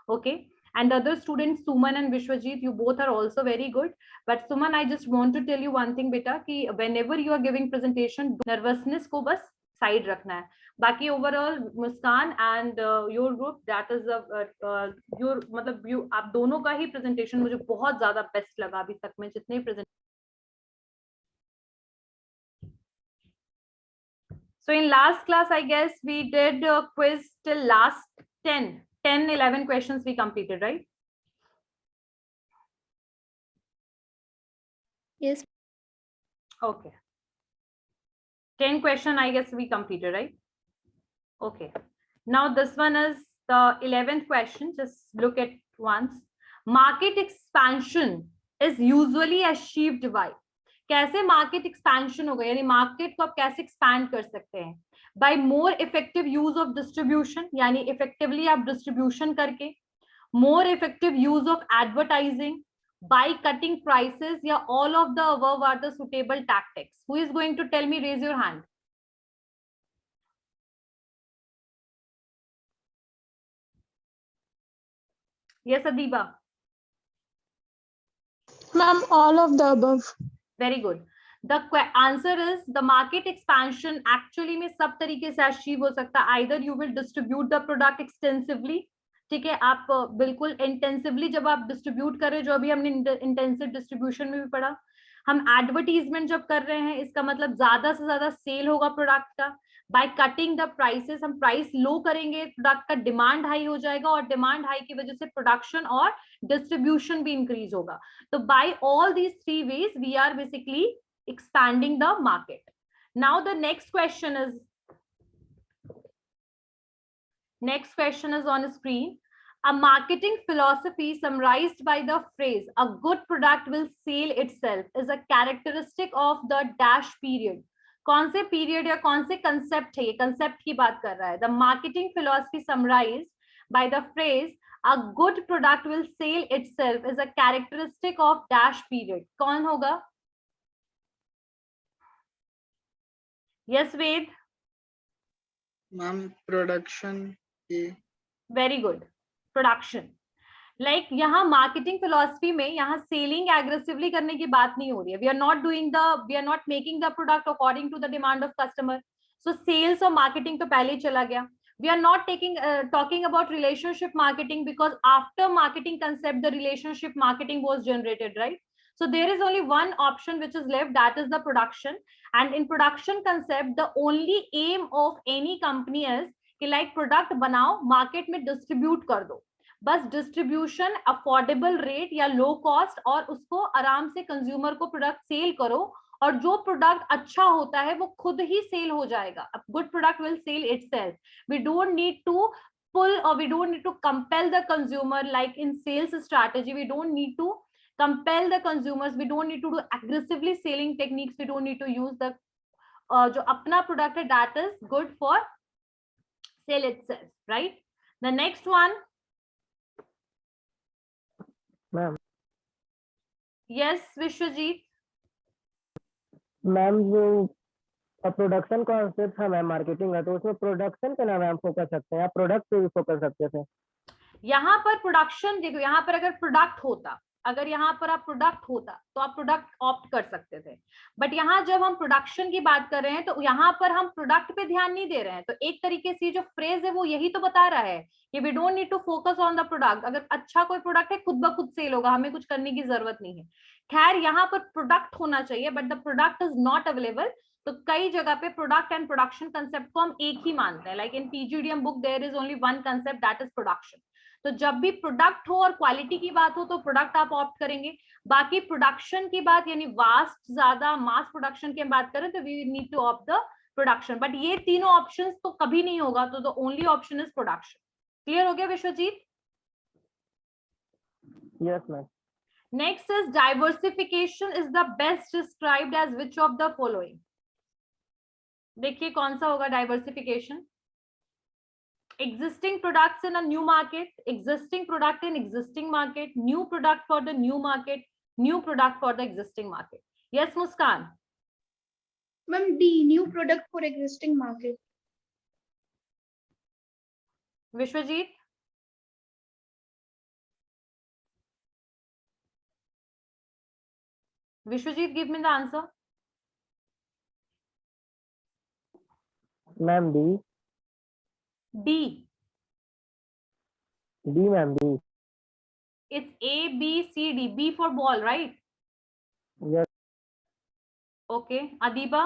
Okay. And the other students, Suman and Vishwajit, you both are also very good. But Suman, I just want to tell you one thing, beta, ki whenever you are giving presentation, nervousness ko bas side rakhna hai. Baki overall, Muskan and your group, that is your मतलब you आप दोनों का ही presentation मुझे बहुत ज़्यादा best लगा अभी तक में जितने present. So in last class, I guess we did a quiz till last 11 questions we completed, right? Yes. Okay. 10 question, I guess we completed, right? Okay. Now this one is the 11th question. Just look at once. Market expansion is usually achieved by. कैसे market expansion होगा, यानी market को आप कैसे expand कर सकते हैं? By more effective use of distribution, यानी इफेक्टिवली आप डिस्ट्रीब्यूशन करके, more effective use of advertising, by cutting prices, या all of the above are the suitable tactics. Who is going to tell me? Raise your hand. Yes, Adiba. Ma'am, all of the above. Very good. The answer is the market expansion actually में सब तरीके से achieve हो सकता है. Either you will distribute the product extensively, ठीक है, आप बिल्कुल इंटेंसिवली जब आप डिस्ट्रीब्यूट कर रहे हो, जो अभी हमने इंटेंसिव डिस्ट्रीब्यूशन में भी पढ़ा, हम एडवर्टीजमेंट जब कर रहे हैं, इसका मतलब ज्यादा से ज्यादा सेल होगा प्रोडक्ट का. बाय कटिंग द प्राइसेस, हम प्राइस लो करेंगे, प्रोडक्ट का डिमांड हाई हो जाएगा, और डिमांड हाई की वजह से प्रोडक्शन और डिस्ट्रीब्यूशन भी इंक्रीज होगा. तो by all these three ways we are basically expanding the market. Now the next question is on screen. A marketing philosophy summarized by the phrase "a good product will sell itself" is a characteristic of the dash period. कौन से period या कौन से concept है? ये concept की बात कर रहा है. The marketing philosophy summarised by the phrase "a good product will sell itself" is a characteristic of dash period. कौन होगा? Yes, Ved. Ma'am, production. Very good. Production. Like यहाँ मार्केटिंग फिलॉसफी में यहाँ सेलिंग एग्रेसिवली करने की बात नहीं हो रही है. We are not making the product according to the demand of customer. So sales और मार्केटिंग तो पहले ही चला गया. We are not talking about relationship marketing, because after marketing concept the relationship marketing was generated, right? So there is only one option which is left, that is the production. And in production concept the only aim of any company is कि like product बनाओ, market में distribute कर दो, बस distribution, affordable rate या low cost, और उसको आराम से कंज्यूमर को प्रोडक्ट सेल करो, और जो प्रोडक्ट अच्छा होता है वो खुद ही सेल हो जाएगा. Good product will sell itself. We don't need to pull, or we don't need to compel the consumer. Like in sales strategy, we don't need to compel the consumers, we don't need to do aggressively selling techniques, we don't need to use the जो अपना product है that is good for sell itself, right? The next one. Ma'am. Yes, Vishwajit. Ma'am, जो production concept है ma'am marketing है, तो उसमें production पे ना मैम फोकस सकते हैं या प्रोडक्ट पे भी फोकस सकते थे? यहाँ पर प्रोडक्शन देखो, यहाँ पर अगर प्रोडक्ट होता, अगर यहाँ पर आप प्रोडक्ट होता तो आप प्रोडक्ट ऑप्ट कर सकते थे. बट यहाँ जब हम प्रोडक्शन की बात कर रहे हैं तो यहाँ पर हम प्रोडक्ट पे ध्यान नहीं दे रहे हैं. तो एक तरीके से जो फ्रेज है वो यही तो बता रहा है कि we don't need to focus on the product. अगर अच्छा कोई प्रोडक्ट है खुद ब खुद सेल होगा, हमें कुछ करने की जरूरत नहीं है. खैर यहाँ पर प्रोडक्ट होना चाहिए, but the product is not available. तो कई जगह पे प्रोडक्ट एंड प्रोडक्शन कंसेप्ट को हम एक ही मानते हैं. Like in PGDM book there is only one concept, that is production. तो जब भी प्रोडक्ट हो और क्वालिटी की बात हो तो प्रोडक्ट आप ऑप्ट करेंगे. बाकी प्रोडक्शन की बात, यानी वास्ट ज्यादा मास प्रोडक्शन की हम बात करें तो we need to opt the production. But ये तीनों ऑप्शंस तो कभी नहीं होगा, तो the only option is production. Clear हो गया Vishwajeet? Yes ma'am. Next is diversification is the best described as which of the following. देखिए कौन सा होगा diversification. Existing products in a new market, existing product in existing market, new product for the new market, new product for the existing market. Yes, Muskan. Ma'am, D, new product for existing market. Vishwajit. Vishwajit, give me the answer. Ma'am, D. D. D, ma'am, D. It's A, B, C, D. B for ball, right? Yes. Okay. Adiba?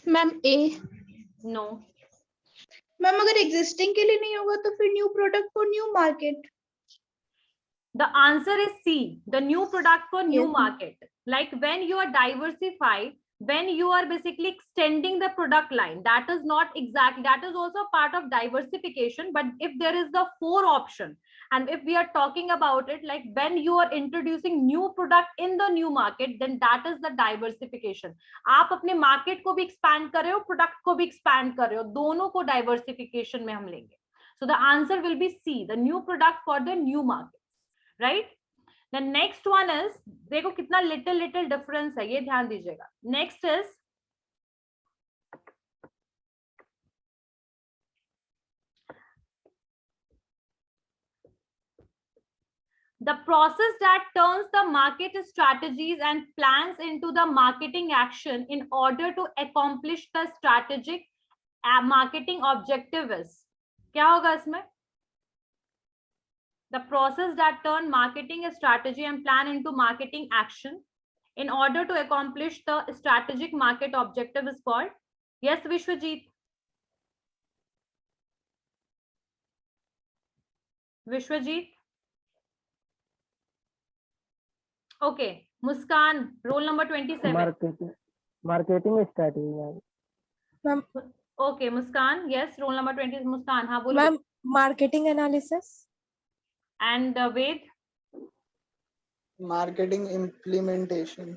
Ma'am A. No. Ma'am अगर existing के लिए नहीं होगा तो फिर new product for new market. The answer is C, the new product for new Yes. market. Like when you are diversified, when you are basically extending the product line, that is not exactly, that is also part of diversification. But if there is the 4 option, and if we are talking about it like when you are introducing new product in the new market, then that is the diversification. आप अपने market को भी expand कर रहे हो, product को भी expand कर रहे हो, दोनों को diversification में हम लेंगे. So the answer will be C, the new product for the new market, right? The next one is, देखो कितना little difference है, ये ध्यान दीजिएगा. Next is The process that turns the market strategies and plans into the marketing action in order to accomplish the strategic marketing objective is. क्या होगा इसमें? The process that turn marketing strategy and plan into marketing action in order to accomplish the strategic market objective is called. Yes, Vishwajit. Vishwajit. Okay, Muskan, roll number 27. Marketing strategy. Ma'am, Okay, Muskan. Yes, roll number 20 is Muskan. हाँ बोलो. ma'am, marketing analysis. And Ved. Marketing implementation.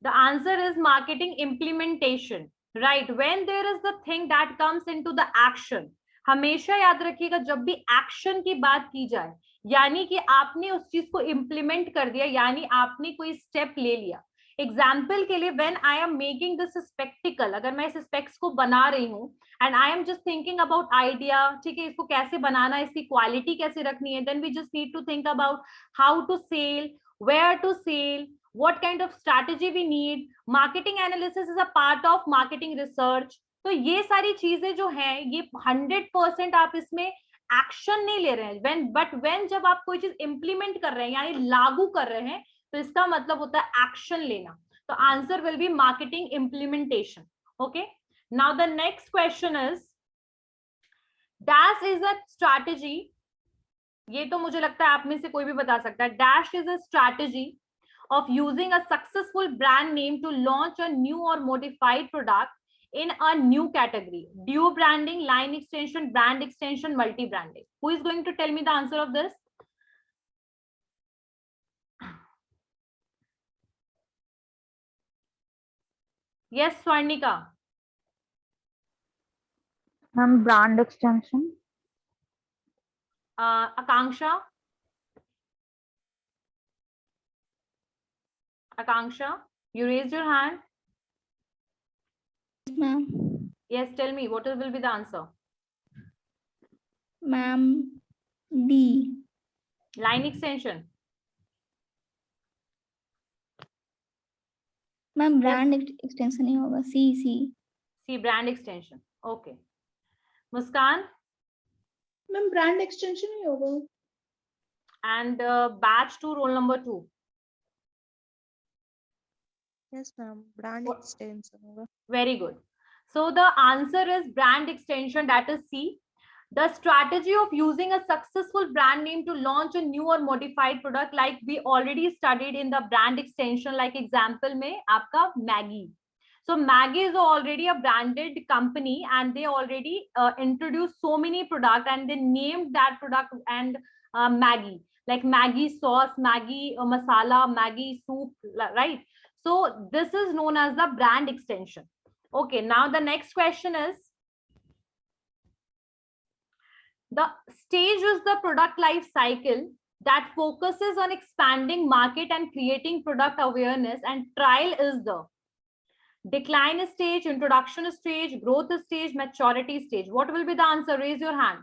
The answer is marketing implementation. Right. When there is the thing that comes into the action. हमेशा याद रखिएगा जब भी action की बात की जाए, यानी कि आपने उस चीज को इम्प्लीमेंट कर दिया, यानी आपने कोई स्टेप ले लिया. एग्जाम्पल के लिए when I am making this spectacled, अगर मैं इस स्पेक्स को बना रही हूँ and I am just thinking about idea, ठीक है, इसको कैसे बनाना है, इसकी क्वालिटी कैसे रखनी है, then we just need to think about how to sell, where to sell, what kind of strategy we need. Marketing analysis is a part of marketing research. तो ये सारी चीजें जो हैं ये 100% आप इसमें एक्शन नहीं ले रहे हैं, when जब आप कोई चीज इंप्लीमेंट कर रहे हैं यानी लागू कर रहे हैं तो इसका मतलब होता है एक्शन लेना. तो answer will B marketing implementation. Okay, now the next question is dash is a strategy. ये तो मुझे लगता है आप में से कोई भी बता सकता है. Dash is a strategy of using a successful brand name to launch a new or modified product in a new category. Duo branding, line extension, brand extension, multi branding. Who is going to tell me the answer of this? Yes, Swarnika. Brand extension. Akanksha. Akanksha, you raised your hand. Ma'am. Yes, tell me what will be the answer. Ma'am, D. Line extension. Ma'am, brand extension ही होगा. C. Brand extension. Okay. Muskan. Ma'am, brand extension ही होगा. And batch 2, roll number 2. Yes, ma'am. Brand extension. Very good. So the answer is brand extension, that is C. The strategy of using a successful brand name to launch a new or modified product, like we already studied in the brand extension, like example में आपका Maggi. So Maggi is already a branded company and they already introduced so many products and they named that product and Maggi, like Maggi sauce, Maggi masala, Maggi soup, right? So this is known as the brand extension. Okay, now the next question is, the stage is the product life cycle that focuses on expanding market and creating product awareness, and trial is the decline stage, introduction stage, growth stage, maturity stage. What will be the answer? Raise your hand.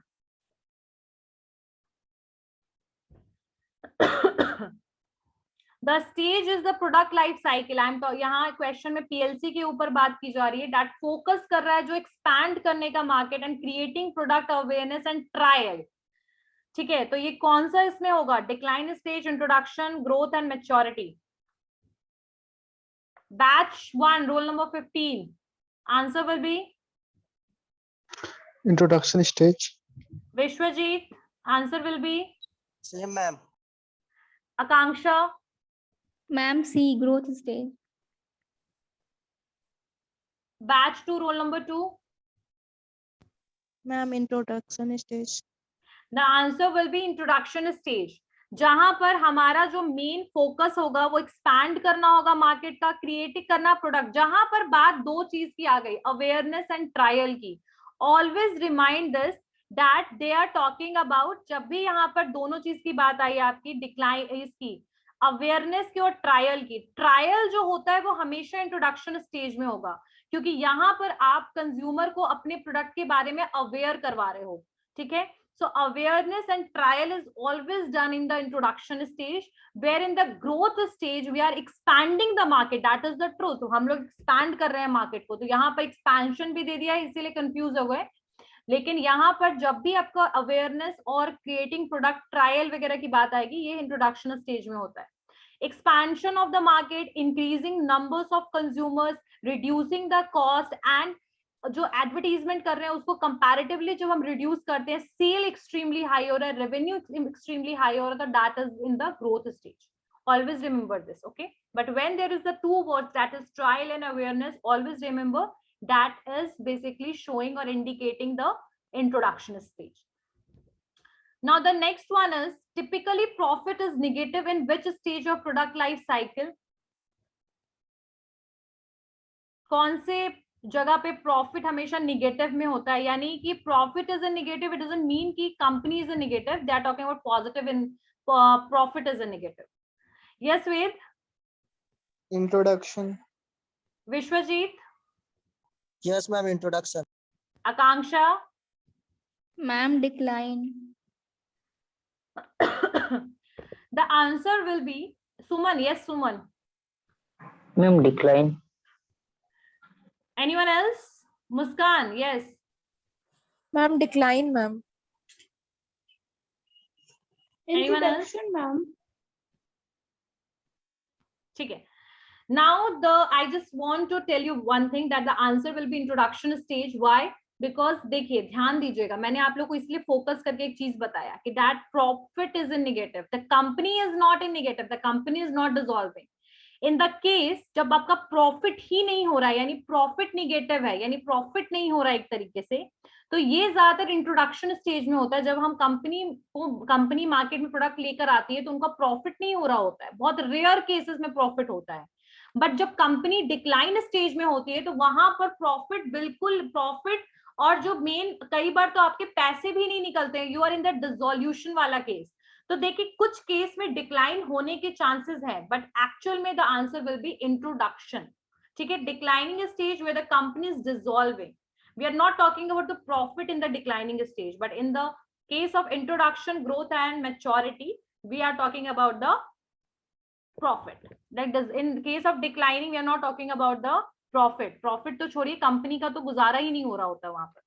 The stage is the product life cycle. यहाँ question में PLC के ऊपर बात की जा रही है, that focus कर रहा है जो expand करने का market and creating product awareness and trial. ठीक है, तो ये कौन सा इसमें होगा? Decline stage, introduction, growth and maturity. Batch 1, roll number 15. Answer will be introduction stage. Vishwajit, answer will be same, ma'am. Akanksha. Ma'am, C, growth stage. Batch 2, roll number 2. Ma'am, introduction stage. The answer will be introduction stage. जहां पर हमारा जो main focus होगा वो expand करना होगा market का, create करना प्रोडक्ट. जहां पर बात दो चीज की आ गई, अवेयरनेस एंड ट्रायल की. Always remind this that they are talking about, जब भी यहाँ पर दोनों चीज की बात आई आपकी, डिक्लाइन इसकी, अवेयरनेस की और ट्रायल की. ट्रायल जो होता है वो हमेशा इंट्रोडक्शन स्टेज में होगा, क्योंकि यहाँ पर आप कंज्यूमर को अपने प्रोडक्ट के बारे में अवेयर करवा रहे हो. ठीक है, So awareness and trial is always done in the introduction stage, where in the growth stage we are expanding the market. That is the truth. तो हम लोग expand कर रहे हैं market को, तो यहाँ पर expansion भी दे दिया है, इसीलिए confuse हो गए. लेकिन यहाँ पर जब भी आपका अवेयरनेस और क्रिएटिंग प्रोडक्ट ट्रायल वगैरह की बात आएगी, ये इंट्रोडक्शन स्टेज में होता है. Expansion of the market, increasing numbers of consumers, reducing the cost, and जो एडवर्टीजमेंट कर रहे हैं उसको कंपैरेटिवली जब हम रिड्यूस करते हैं, सेल एक्सट्रीमली हाई हो रहा है, रेवेन्यू एक्सट्रीमली हाई हो रहा है, that is in the growth stage. Always remember this, okay? But when there is the two words, that is trial and awareness, always remember that is basically showing or indicating the introduction stage. Now the next one is typically profit is negative in which stage of product life cycle? कौन से जगह पे profit हमेशा negative में होता है? यानी कि profit is a negative, it doesn't mean कि company is a negative, they are talking about positive in profit is a negative. Yes, Ved. Introduction. Vishwajit. Yes, ma'am. Introduction. Akanksha. Ma'am, decline. The answer will be Suman. Yes, Suman. Ma'am, decline. Anyone else? Muskan. Yes. Ma'am, decline, ma'am. Anyone else? Introduction, ma'am. ठीक है. Now I just want to tell you one thing, that the answer will be introduction stage. Why? Because देखिए, ध्यान दीजिएगा, मैंने आप लोग को इसलिए फोकस करके एक चीज बताया कि that profit is in negative, the company is not in negative, the company is not dissolving. In the case जब आपका प्रॉफिट ही नहीं हो रहा है, यानी प्रॉफिट निगेटिव है, यानी प्रॉफिट नहीं हो रहा है एक तरीके से, तो ये ज्यादातर इंट्रोडक्शन स्टेज में होता है. जब हम कंपनी मार्केट में प्रोडक्ट लेकर आती है तो उनका प्रॉफिट नहीं हो रहा होता है, बहुत रेयर केसेस में प्रॉफिट होता है. बट जब कंपनी डिक्लाइन स्टेज में होती है तो वहां पर प्रॉफिट, बिल्कुल प्रॉफिट, और जो मेन कई बार तो आपके पैसे भी नहीं निकलते हैं, you are in the dissolution वाला केस. तो देखिए कुछ केस में डिक्लाइन होने के चांसेस है, बट एक्चुअल में the answer will be introduction. ठीक है, declining stage where the company is dissolving. We are not talking about the profit in the declining stage, but in the case of introduction, growth and maturity, we are talking about the profit. That does, in case of declining, we are not talking about the profit. Profit तो छोड़िए, company का तो गुजारा ही नहीं हो रहा होता वहां पर.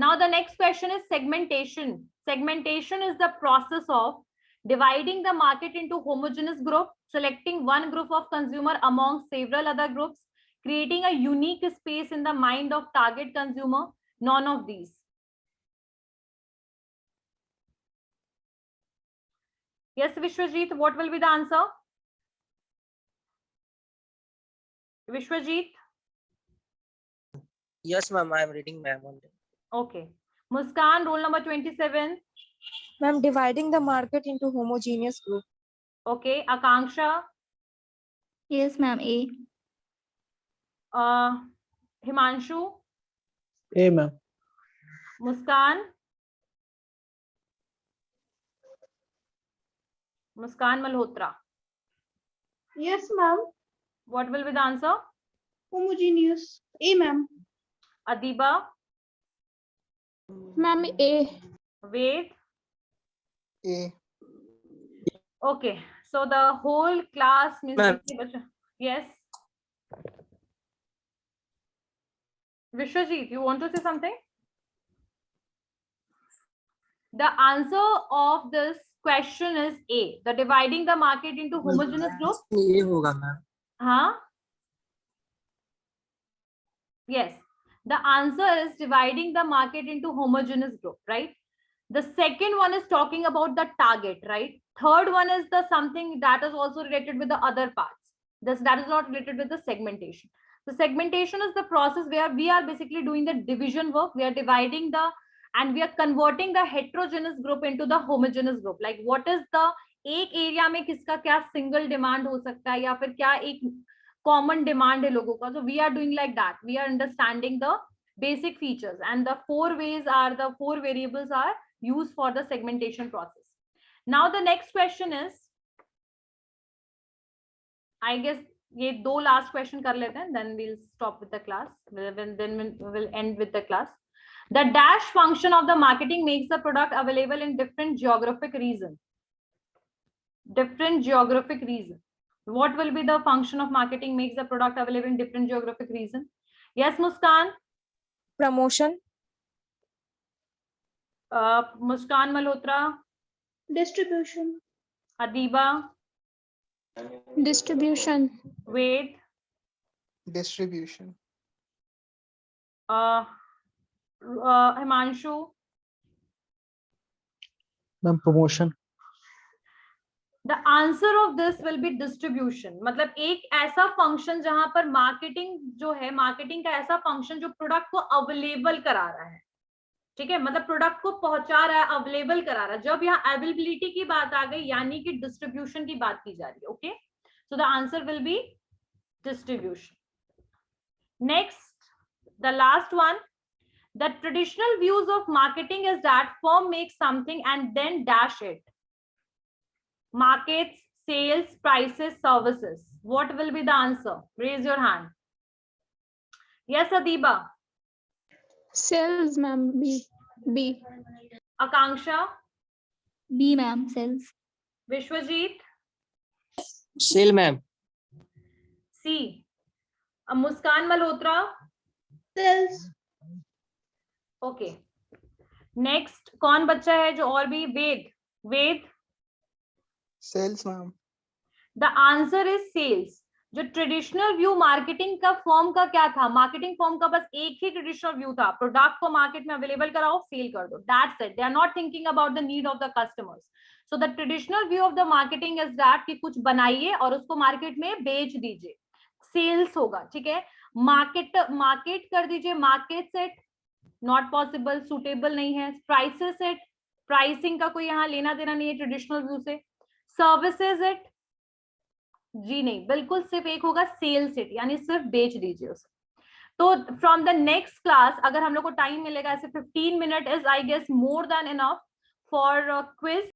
Now the next question is segmentation. Segmentation is the process of dividing the market into homogeneous group, selecting one group of consumer among several other groups, creating a unique space in the mind of target consumer. None of these. Yes, Vishwajit, what will be the answer? Vishwajit? Yes, ma'am. I am reading, ma'am. Okay. Muskan, roll number 27. Ma'am, dividing the market into homogeneous group. Okay. Akanksha? Yes, ma'am. A. Himanshu? A, ma'am. Muskan? Muskan Malhotra? Yes, ma'am. What will be the answer? Homogeneous. A, ma'am. Adiba? Ma'am, A. Ved? A. Okay, so the whole class means. Yes. Vishwajit, you want to say something? The answer of this question is A. The dividing the market into homogeneous group. ये होगा, ma'am. Huh? Yes. The answer is dividing the market into homogeneous group, right? The second one is talking about the target, right? Third one is the something that is also related with the other parts. That is not related with the segmentation. The segmentation is the process where we are basically doing the division work. We are dividing and we are converting the heterogeneous group into the homogeneous group. Like what is the एक area में किसका क्या single demand हो सकता है या फिर क्या एक कॉमन डिमांड है लोगों का. So we are doing like that. We are understanding the basic features and the four variables are used for the segmentation process. Now the next question is, I guess ये दो last question कर लेते हैं, then we'll stop with the class, then we will end with the class. The dash function of the marketing makes the product available in different geographic region. Different geographic region. What will be the function of marketing makes the product available in different geographic region? Yes, Muskan. Promotion. Muskan Malhotra. Distribution. Adiba. Distribution. Ved. Distribution. Himanshu. Ma'am, promotion. The answer of this will be distribution. मतलब एक ऐसा function जहां पर marketing जो है, marketing का ऐसा function जो प्रोडक्ट को अवेलेबल करा रहा है, ठीक है, मतलब प्रोडक्ट को पहुंचा रहा है, अवेलेबल करा रहा है. जब यहाँ अवेलेबिलिटी की बात आ गई यानी कि डिस्ट्रीब्यूशन की बात की जा रही है. Okay, so the answer will B distribution. Next, the last one. The traditional views of marketing is that firm makes something and then dash it. Markets, sales, prices, services. What will be the answer? Raise your hand. Yes, Adiba. Sales, ma'am. B. B. Akanksha. B, ma'am. Sales. Vishwajit. Sale, ma'am. C. Muskan Malhotra. Sales. Okay. Next, कौन बच्चा है जो और भी? Ved. Ved. Sales, ma'am. The answer is sales. जो traditional view marketing का form का क्या था? मार्केटिंग फॉर्म का बस एक ही ट्रेडिशनल व्यू था, प्रोडक्ट को मार्केट में अवेलेबल कराओ, सेल कर दो. That's it. They are not thinking about the need of the customers. So the traditional view of the marketing is that कि कुछ बनाइए और उसको मार्केट में बेच दीजिए, सेल्स होगा. ठीक है, मार्केट कर दीजिए, market set not possible, suitable नहीं है. प्राइसेस सेट, प्राइसिंग का कोई यहाँ लेना देना नहीं है ट्रेडिशनल व्यू से. सर्विसेज इट, जी नहीं, बिल्कुल सिर्फ एक होगा सेल्स इट, यानी सिर्फ बेच दीजिए उसे. तो फ्रॉम द नेक्स्ट क्लास अगर हम लोग को टाइम मिलेगा ऐसे 15 minute is I guess more than enough for quiz.